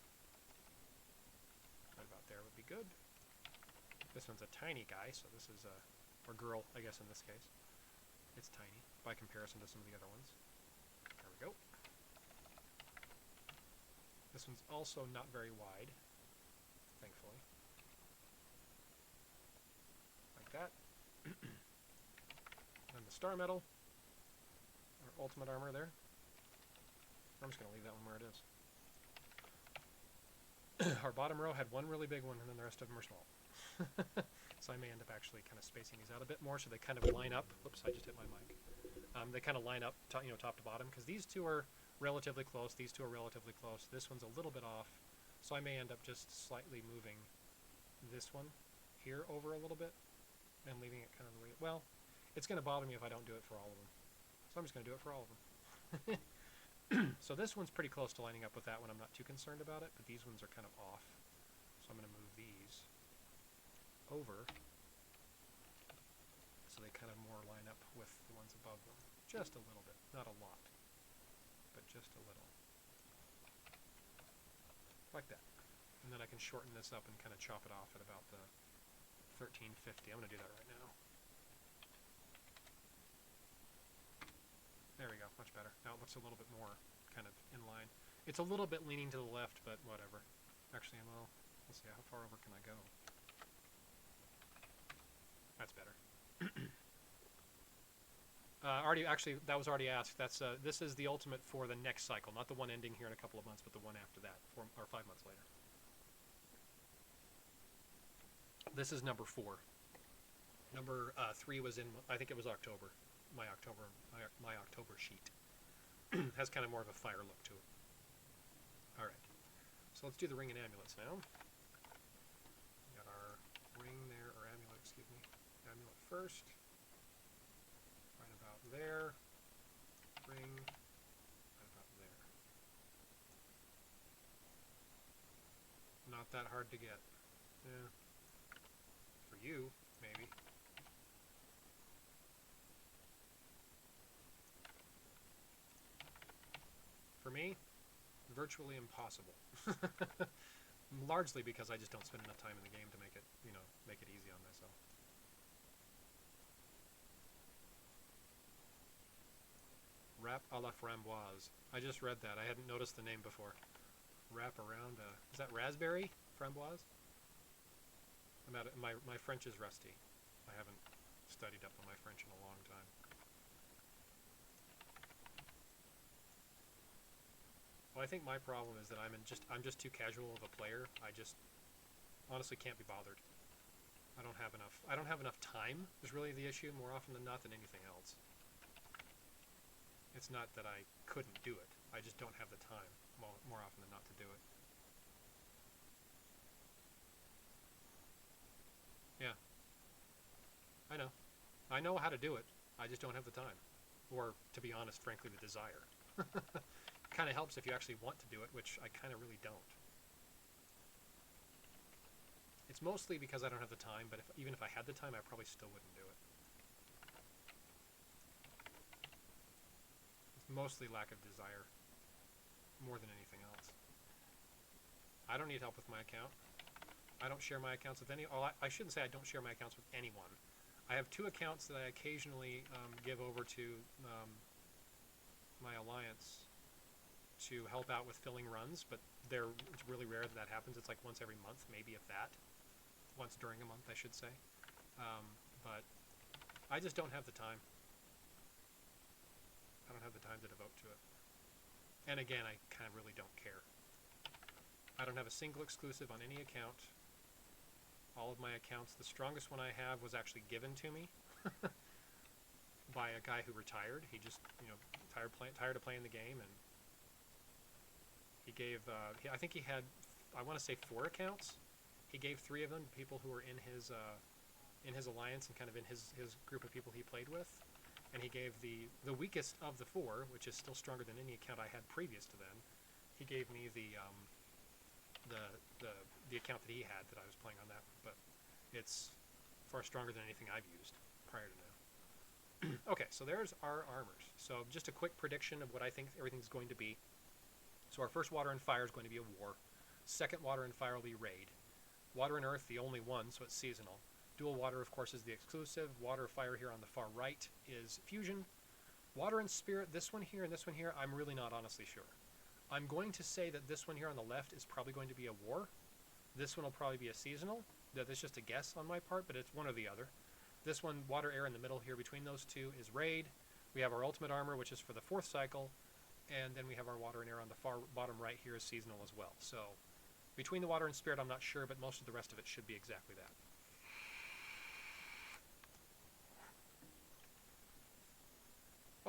Right about there would be good. This one's a tiny guy, so this is a, or girl, I guess in this case. It's tiny by comparison to some of the other ones. There we go. This one's also not very wide, thankfully. Like that. And the star metal, our ultimate armor there. I'm just going to leave that one where it is. Our bottom row had one really big one, and then the rest of them are small. So I may end up actually kind of spacing these out a bit more, so they kind of line up. Whoops, I just hit my mic. They kind of line up, you know, top to bottom, because these two are relatively close. These two are relatively close. This one's a little bit off, so I may end up just slightly moving this one here over a little bit and leaving it kind of the way. Well, it's going to bother me if I don't do it for all of them, so I'm just going to do it for all of them. So this one's pretty close to lining up with that one. I'm not too concerned about it, but these ones are kind of off, so I'm going to move these over so they kind of more line up with the ones above them. Just a little bit, not a lot, but just a little. Like that. And then I can shorten this up and kind of chop it off at about the 1350. I'm going to do that right now. There we go, much better. Now it looks a little bit more kind of in line. It's a little bit leaning to the left, but whatever. Actually, well, let's see, how far over can I go? That's better. Actually, that was already asked. That's this is the ultimate for the next cycle, not the one ending here in a couple of months, but the one after that, 4 or 5 months later. This is number 4. Number 3 was in, I think it was October. My October sheet has kind of more of a fire look to it. All right, so let's do the ring and amulets now. We got our ring there, or amulet, excuse me. Amulet first, right about there. Ring, right about there. Not that hard to get. Yeah. For you, maybe. For me, virtually impossible. Largely because I just don't spend enough time in the game to make it, make it easy on myself. Wrap a la framboise. I just read that. I hadn't noticed the name before. Wrap around is that raspberry framboise? My French is rusty. I haven't studied up on my French in a long time. Well, I think my problem is that I'm just too casual of a player. I just honestly can't be bothered. I don't have enough time is really the issue more often than not than anything else. It's not that I couldn't do it. I just don't have the time more often than not to do it. Yeah, I know. I know how to do it. I just don't have the time. Or, to be honest, frankly, the desire. Kind of helps if you actually want to do it, which I kind of really don't. It's mostly because I don't have the time, but even if I had the time, I probably still wouldn't do it. It's mostly lack of desire, more than anything else. I don't need help with my account. I don't share my accounts with I shouldn't say I don't share my accounts with anyone. I have 2 accounts that I occasionally give over to my alliance to help out with filling runs, but it's really rare that happens. It's like once every month, maybe if that. Once during a month, I should say. But I just don't have the time. I don't have the time to devote to it. And again, I kind of really don't care. I don't have a single exclusive on any account. All of my accounts, the strongest one I have was actually given to me by a guy who retired. He just, tired of playing the game, and he gave, I think he had, I want to say 4 accounts. He gave 3 of them to people who were in his alliance and kind of in his group of people he played with. And he gave the weakest of the 4, which is still stronger than any account I had previous to then. He gave me the account that he had that I was playing on that, but it's far stronger than anything I've used prior to now. Okay, so there's our armors. So just a quick prediction of what I think everything's going to be. So our first water and fire is going to be a war. Second water and fire will be raid. Water and earth, the only one, so it's seasonal. Dual water, of course, is the exclusive. Water fire here on the far right is fusion. Water and spirit, this one here and this one here, I'm really not honestly sure. I'm going to say that this one here on the left is probably going to be a war. This one will probably be a seasonal. That's just a guess on my part, but it's one or the other. This one, water, air in the middle here between those 2 is raid. We have our ultimate armor, which is for the 4th cycle. And then we have our water and air on the far bottom right here is seasonal as well. So between the water and spirit, I'm not sure, but most of the rest of it should be exactly that.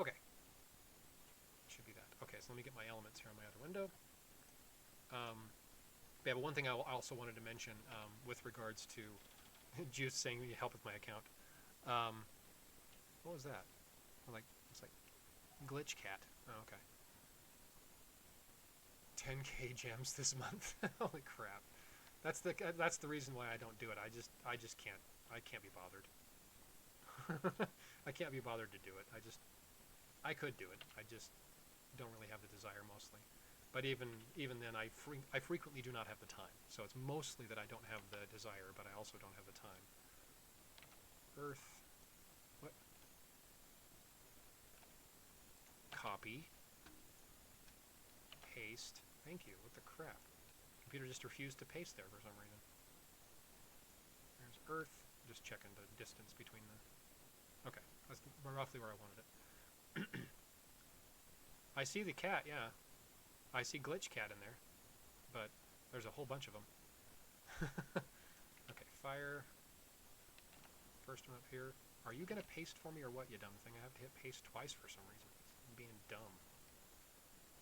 Okay. Should be that. Okay, so let me get my elements here on my other window. Yeah, but one thing I also wanted to mention with regards to Juice saying you help with my account. What was that? It's like glitch cat. Oh, okay. 10k gems this month. Holy crap! That's the reason why I don't do it. I just can't. I can't be bothered. I can't be bothered to do it. I could do it. I just don't really have the desire mostly. But even then, I frequently do not have the time. So it's mostly that I don't have the desire, but I also don't have the time. Earth. What? Copy. Paste. Thank you. What the crap? Computer just refused to paste there for some reason. There's Earth. Just checking the distance between the... Okay. That's roughly where I wanted it. I see the cat, yeah. I see glitch cat in there, but there's a whole bunch of them. Okay, fire. First one up here. Are you gonna paste for me or what, you dumb thing? I have to hit paste twice for some reason. I'm being dumb.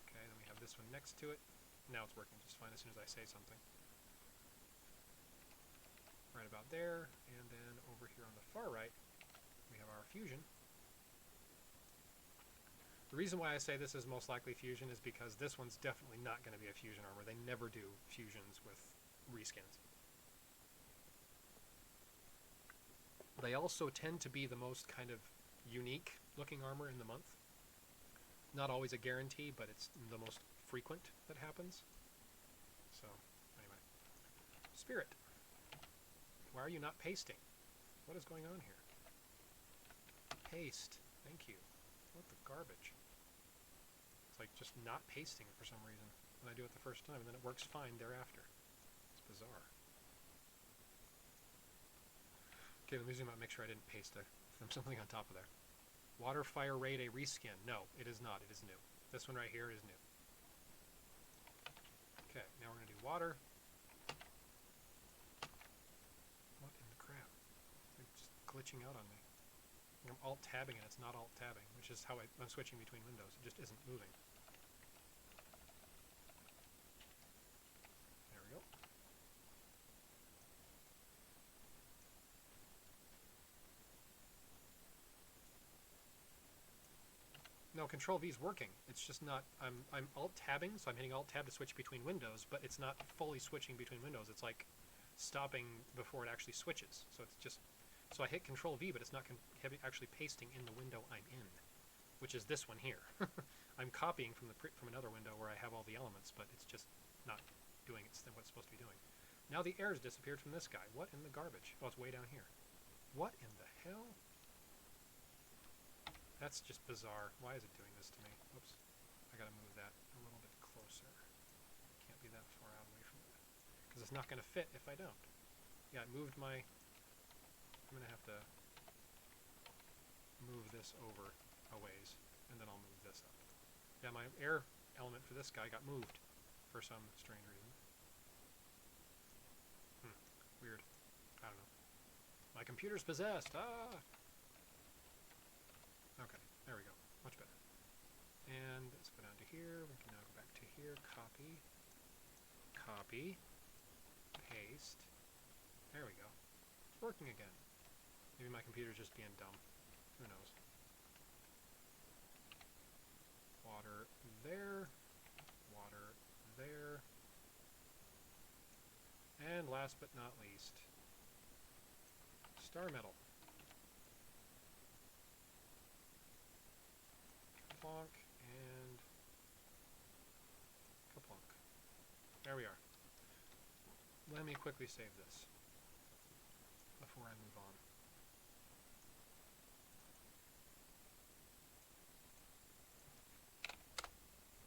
Okay, then we have this one next to it. Now it's working just fine as soon as I say something. Right about there, and then over here on the far right, we have our fusion. The reason why I say this is most likely fusion is because this one's definitely not going to be a fusion armor. They never do fusions with reskins. They also tend to be the most kind of unique looking armor in the month. Not always a guarantee, but it's the most frequent that happens. So, anyway. Spirit. Why are you not pasting? What is going on here? Paste. Thank you. What the garbage? It's like just not pasting for some reason. When I do it the first time, and then it works fine thereafter. It's bizarre. Okay, let me zoom out and make sure I didn't paste something on top of there. Water Fire Raid a reskin. No, it is not. It is new. This one right here is new. Okay, now we're going to do water. What in the crap? It's just glitching out on me. I'm alt-tabbing and it's not alt-tabbing, which is how I'm switching between windows. It just isn't moving. There we go. No, Control-V is working. It's just not, I'm alt-tabbing, so I'm hitting alt-tab to switch between windows, but it's not fully switching between windows. It's like stopping before it actually switches. So it's just, so I hit Control-V, but it's not actually pasting in the window I'm in, which is this one here. I'm copying from another window where I have all the elements, but it's just not doing what it's supposed to be doing. Now the errors disappeared from this guy. What in the garbage? Oh, it's way down here. What in the hell? That's just bizarre. Why is it doing this to me? Oops. I gotta move that a little bit closer. Can't be that far out away from it. Because it's not gonna fit if I don't. Yeah, it moved my... I'm gonna have to move this over a ways, and then I'll move this up. Yeah, my air element for this guy got moved for some strange reason. Weird. I don't know. My computer's possessed! Ah! Okay, there we go. Much better. And let's go down to here. We can now go back to here. Copy. Copy. Paste. There we go. It's working again. Maybe my computer's just being dumb. Who knows? Water there. Water there. And last but not least, star metal. Kaplonk and kaplonk. There we are. Let me quickly save this before I move on.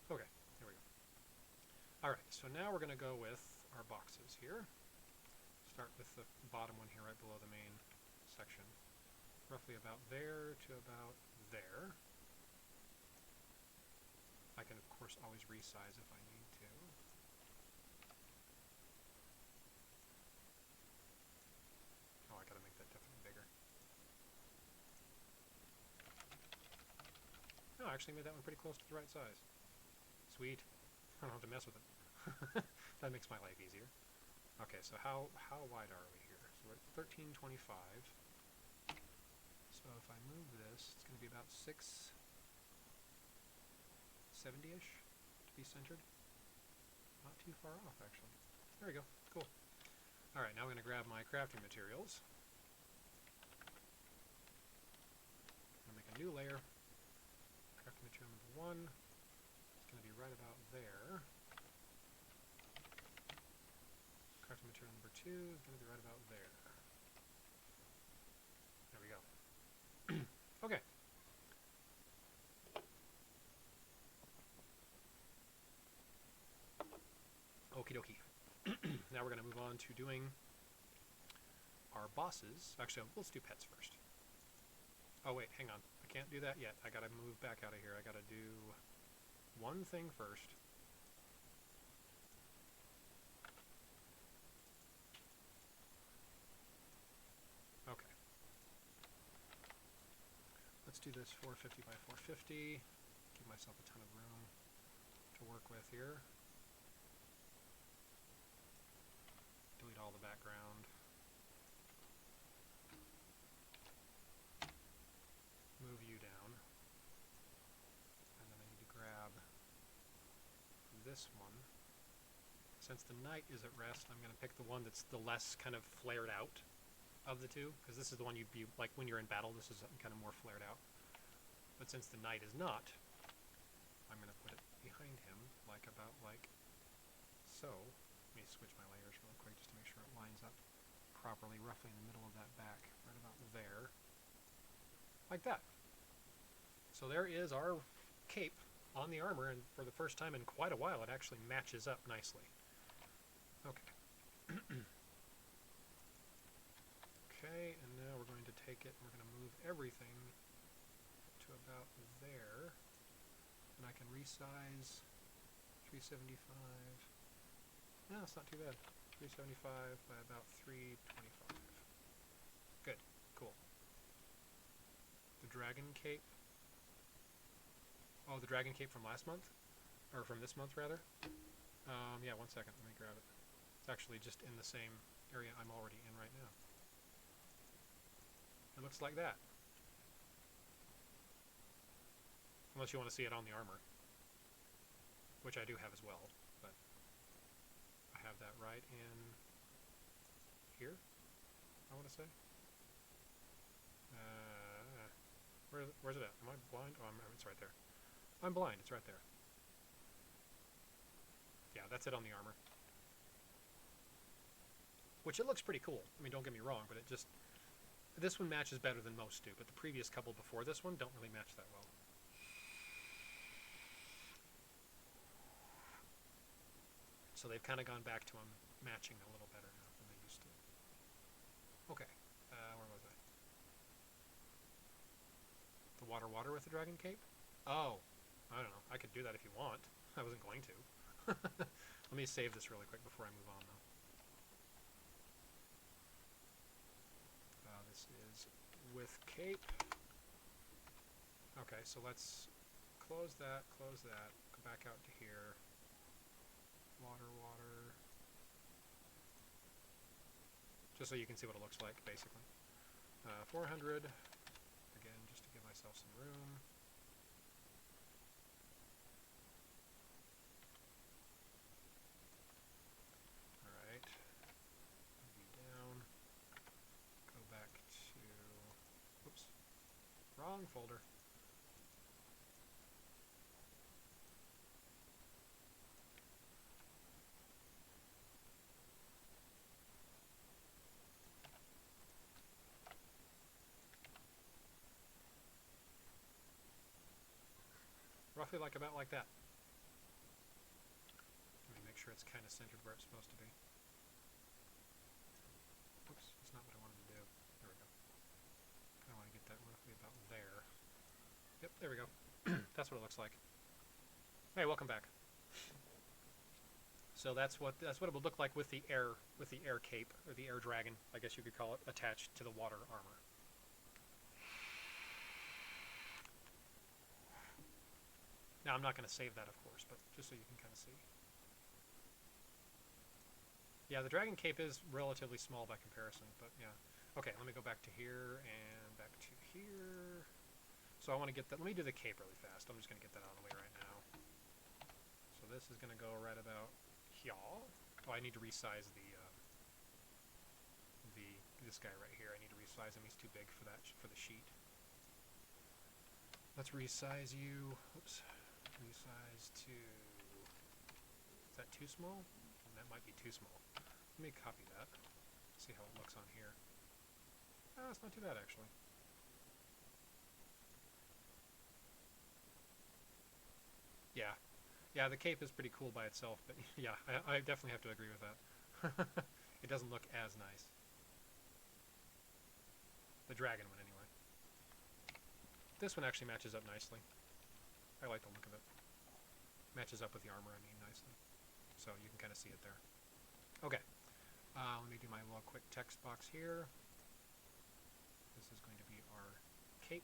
Okay, here we go. Alright, so now we're going to go with our boxes here. Start with the bottom one here right below the main section. Roughly about there to about there. I can, of course, always resize if I need to. Oh, I gotta make that definitely bigger. Oh, I actually made that one pretty close to the right size. Sweet. I don't have to mess with it. That makes my life easier. Okay, so how wide are we here? So we're at 1325. So if I move this, it's going to be about 670-ish to be centered. Not too far off, actually. There we go. Cool. All right, now I'm going to grab my crafting materials. I'm going to make a new layer. Crafting material number 1. It's going to be right about there. Crafting material number 2 is going to be right about there. There we go. Okay. Okie dokie. Now we're going to move on to doing our bosses. Actually, let's do pets first. Oh wait, hang on. I can't do that yet. I got to move back out of here. I got to do one thing first. Okay. Let's do this 450 by 450. Give myself a ton of room to work with here. Delete all the background. Move you down. And then I need to grab this one. Since the knight is at rest, I'm going to pick the one that's the less kind of flared out of the two, because this is the one you'd be, like when you're in battle, this is kind of more flared out. But since the knight is not, I'm going to put it behind him, like about like so. Let me switch my layers real quick just to make sure it lines up properly, roughly in the middle of that back, right about there. Like that. So there is our cape on the armor, and for the first time in quite a while it actually matches up nicely. Okay. Okay, and now we're going to take it and we're going to move everything to about there. And I can resize 375. No, it's not too bad. 375 by about 325. Good. Cool. The dragon cape. Oh, the dragon cape from last month? Or from this month, rather? Yeah, 1 second. Let me grab it. It's actually just in the same area I'm already in right now. It looks like that. Unless you want to see it on the armor. Which I do have as well, but I have that right in here, I want to say. Where's it at? Am I blind? Oh, it's right there. I'm blind. It's right there. Yeah, that's it on the armor. Which it looks pretty cool. I mean, don't get me wrong, but it just... This one matches better than most do, but the previous couple before this one don't really match that well. So they've kind of gone back to them matching a little better now than they used to. Okay, where was I? The water with the dragon cape? Oh, I don't know. I could do that if you want. I wasn't going to. Let me save this really quick before I move on, though. This is with cape. Okay, so let's close that, go back out to here. Water. Just so you can see what it looks like, basically. 400, again, just to give myself some room. Alright, view down, go back to, oops, wrong folder. Roughly about like that. Let me make sure it's kind of centered where it's supposed to be. Oops, that's not what I wanted to do. There we go. I want to get that roughly about there. Yep, there we go. That's what it looks like. Hey, welcome back. So that's what it would look like with the air cape, or the air dragon, I guess you could call it, attached to the water armor. Now, I'm not going to save that, of course, but just so you can kind of see. Yeah, the dragon cape is relatively small by comparison, but yeah. Okay, let me go back to here and back to here. So I want to get that. Let me do the cape really fast. I'm just going to get that out of the way right now. So this is going to go right about here. Oh, I need to resize this guy right here. I need to resize him. He's too big for the sheet. Let's resize you. Oops. Resize to... Is that too small? That might be too small. Let me copy that. See how it looks on here. Oh, it's not too bad, actually. Yeah. Yeah, the cape is pretty cool by itself, but yeah, I definitely have to agree with that. It doesn't look as nice. The dragon one, anyway. This one actually matches up nicely. I like the look of it. Matches up with the armor, I mean, nicely. So you can kind of see it there. Okay. Let me do my little quick text box here. This is going to be our cape.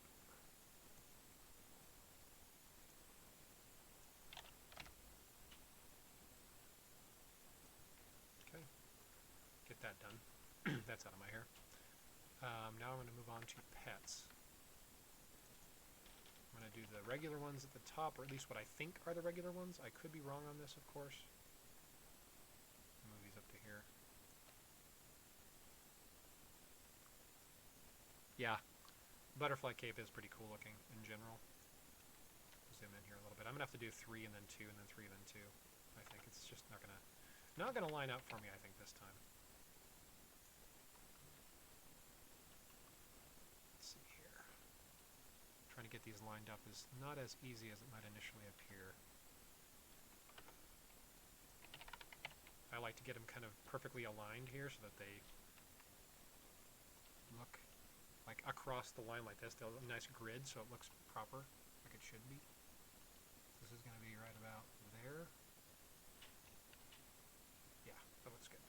Okay. Get that done. That's out of my hair. Now I'm going to move on to pets. I'm going to do the regular ones at the top, or at least what I think are the regular ones. I could be wrong on this, of course. Move these up to here. Yeah, butterfly cape is pretty cool looking in general. zoom in here a little bit. I'm gonna have to do 3 and then 2 and then 3 and then 2. I think it's just not gonna line up for me, I think, this time. Let's see here. Trying to get these lined up is not as easy as it might initially appear. I like to get them kind of perfectly aligned here so that they look like across the line like this. They'll have a nice grid so it looks proper, like it should be. This is going to be right about there. Yeah, that looks good.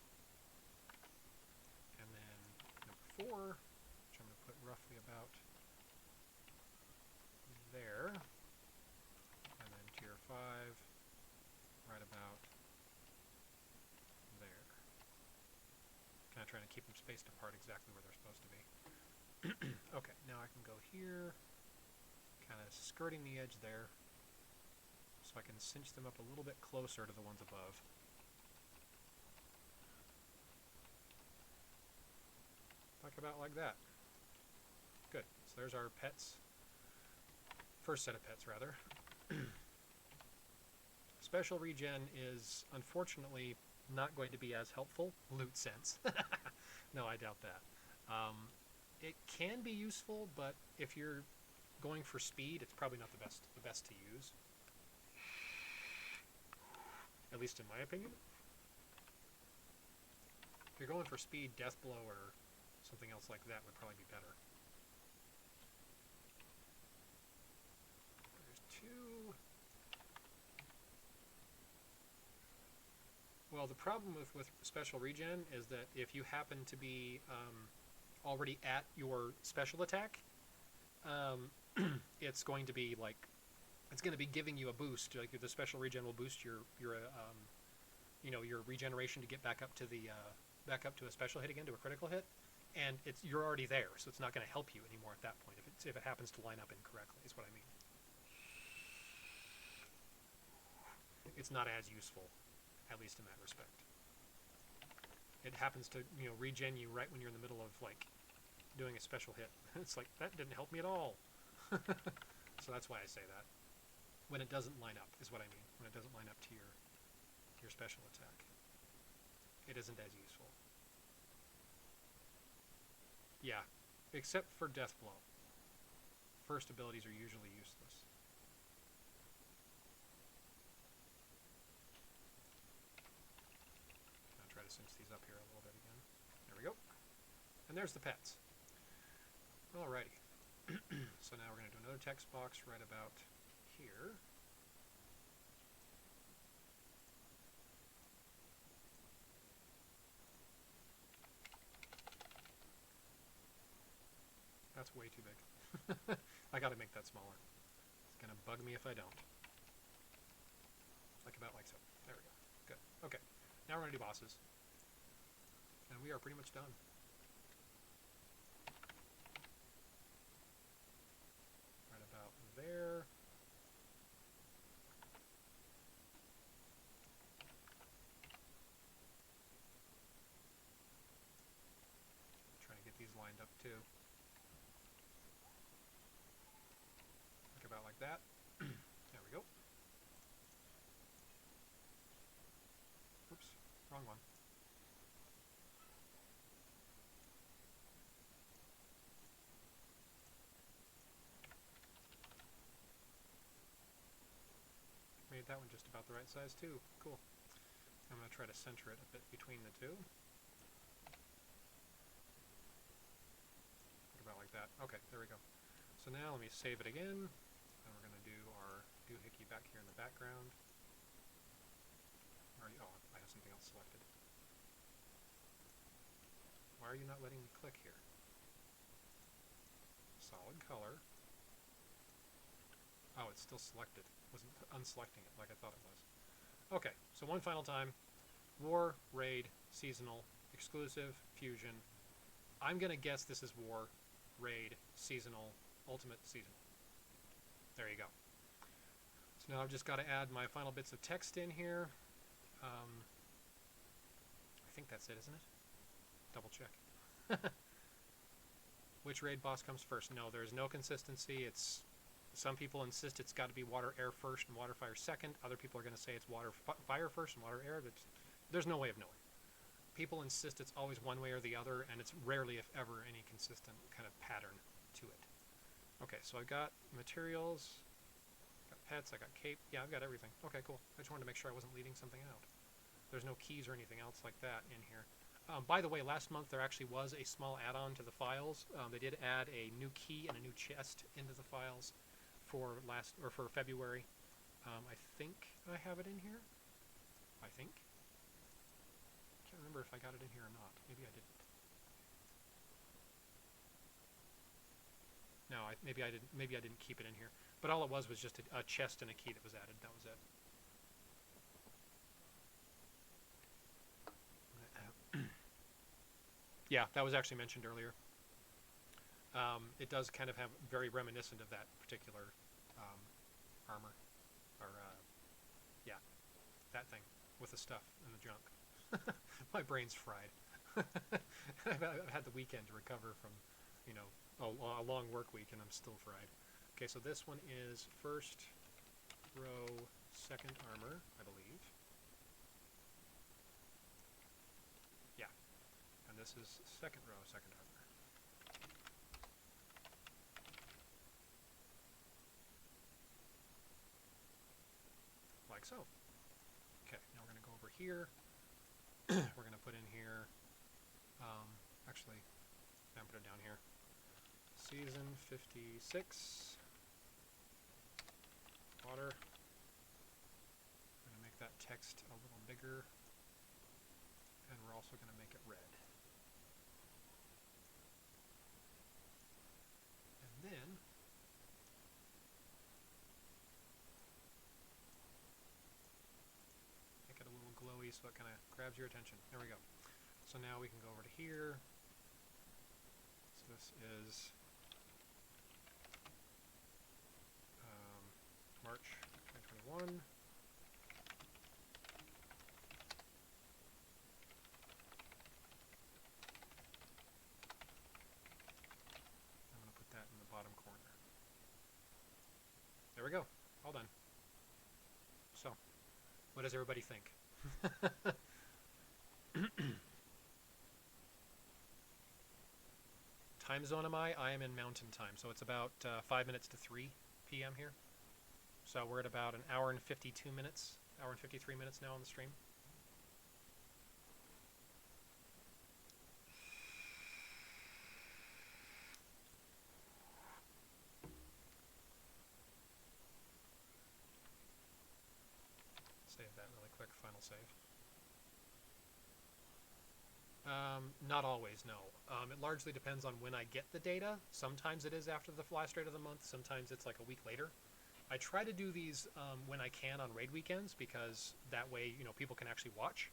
And then number 4, which I'm going to put roughly about there. And then tier 5, right about there. Kind of trying to keep them spaced apart exactly where they're supposed to be. Okay, now I can go here, kind of skirting the edge there, so I can cinch them up a little bit closer to the ones above. About like that. Good. So there's our pets. First set of pets, rather. Special regen is unfortunately not going to be as helpful, loot sense. No, I doubt that. It can be useful, but if you're going for speed, it's probably not the best to use. At least in my opinion. If you're going for speed, Death Blow or something else like that would probably be better. There's 2. Well, the problem with special regen is that if you happen to be already at your special attack, it's going to be like, it's going to be giving you a boost. Like the special regen will boost your regeneration to get back up to a special hit again, to a critical hit, and you're already there, so it's not going to help you anymore at that point if it happens to line up incorrectly. Is what I mean. It's not as useful, at least in that respect. It happens to regen you right when you're in the middle of like doing a special hit. It's like, that didn't help me at all. So that's why I say that. When it doesn't line up is what I mean. When it doesn't line up to your special attack, it isn't as useful. Yeah, except for Death Blow. First abilities are usually useless. I'll try to cinch these up here a little bit again. There we go. And there's the pets. Alrighty. So now we're going to do another text box right about here. That's way too big. I gotta make that smaller. It's gonna bug me if I don't. Like about like so. There we go. Good. Okay. Now we're gonna do bosses. And we are pretty much done. Right about there. Trying to get these lined up too. About like that. There we go. Oops, wrong one. Made that one just about the right size too. Cool. I'm going to try to center it a bit between the two. About like that. Okay, there we go. So now let me save it again. And we're going to do our doohickey back here in the background. Oh, I have something else selected. Why are you not letting me click here? Solid color. Oh, it's still selected. Wasn't unselecting it like I thought it was. Okay, so one final time. War, Raid, Seasonal, Exclusive, Fusion. I'm going to guess this is War, Raid, Seasonal, Ultimate, Seasonal. There you go. So now I've just got to add my final bits of text in here. I think that's it, isn't it? Double check. Which raid boss comes first? No, there's no consistency. It's Some people insist it's got to be water air first and water fire second. Other people are going to say it's water fire first and water air. There's no way of knowing. People insist it's always one way or the other, and it's rarely, if ever, any consistent kind of pattern to it. Okay, so I've got materials, got pets, I got cape. Yeah, I've got everything. Okay, cool. I just wanted to make sure I wasn't leaving something out. There's no keys or anything else like that in here. By the way, last month there actually was a small add-on to the files. They did add a new key and a new chest into the files for February. I think I have it in here. I think. Can't remember if I got it in here or not. Maybe I didn't. No, maybe I didn't. Maybe I didn't keep it in here. But all it was just a chest and a key that was added. That was it. Yeah, that was actually mentioned earlier. It does kind of have very reminiscent of that particular armor, or yeah, that thing with the stuff and the junk. My brain's fried. I've had the weekend to recover from, you know, a long work week, and I'm still fried. Okay, so this one is first row, second armor, I believe. Yeah, and this is second row, second armor. Like so. Okay, now we're going to go over here. We're going to put in here, actually, I'm put it down here. Season 56. Water. I'm going to make that text a little bigger. And we're also going to make it red. And then make it a little glowy so it kind of grabs your attention. There we go. So now we can go over to here. So this is March 2021. I'm going to put that in the bottom corner. There we go. All done. So, what does everybody think? Time zone am I? I am in mountain time, so it's about 5 minutes to 3 p.m. here. So we're at about an hour and 52 minutes, hour and 53 minutes now on the stream. Save that really quick, final save. Not always, no. It largely depends on when I get the data. Sometimes it is after the last raid of the month, sometimes it's like a week later. I try to do these when I can on raid weekends, because that way, you know, people can actually watch.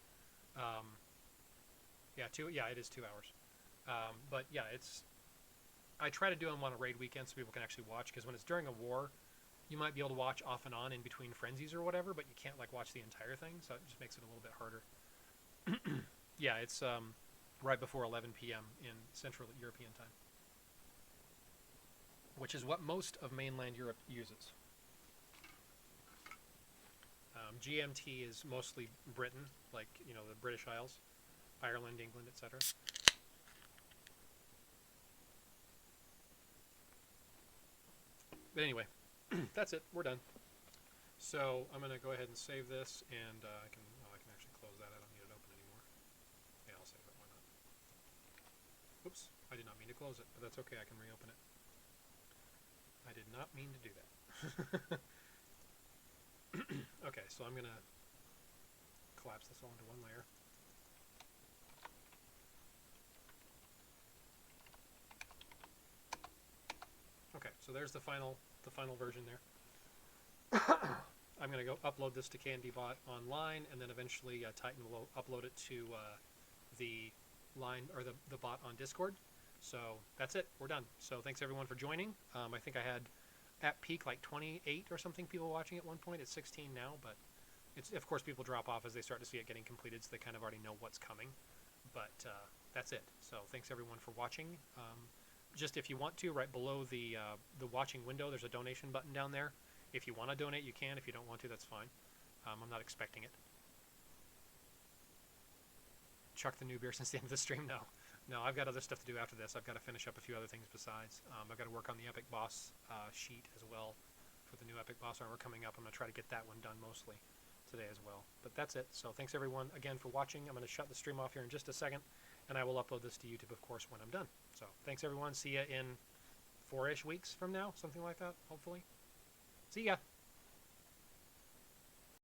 Yeah, it is 2 hours. But yeah, I try to do them on a raid weekend so people can actually watch, because when it's during a war, you might be able to watch off and on in between frenzies or whatever, but you can't like watch the entire thing, so it just makes it a little bit harder. Yeah, it's right before 11 p.m. in Central European time, which is what most of mainland Europe uses. GMT is mostly Britain, like, you know, the British Isles, Ireland, England, etc. But anyway, that's it. We're done. So I'm going to go ahead and save this, and I can actually close that. I don't need it open anymore. Yeah, I'll save it. Why not? Oops, I did not mean to close it, but that's okay. I can reopen it. I did not mean to do that. Okay, so I'm going to collapse this all into one layer. Okay, so there's the final version there. I'm going to go upload this to KnD bot online, and then eventually Titan will upload it to the line, or the bot on Discord. So that's it. We're done. So thanks everyone for joining. I think I had at peak like 28 or something people watching at one point. It's 16 now, but it's, of course, people drop off as they start to see it getting completed, so they kind of already know what's coming. But that's it. So thanks everyone for watching. just if you want to, right below the watching window, there's a donation button down there. If you want to donate, you can. If you don't want to, that's fine. I'm not expecting it. Chuck the new beer since the end of the stream? No. No, I've got other stuff to do after this. I've got to finish up a few other things besides. I've got to work on the Epic Boss sheet as well for the new Epic Boss armor coming up. I'm going to try to get that one done mostly today as well. But that's it. So thanks everyone again for watching. I'm going to shut the stream off here in just a second, and I will upload this to YouTube, of course, when I'm done. So thanks everyone. See ya in 4-ish weeks from now, something like that, hopefully. See ya.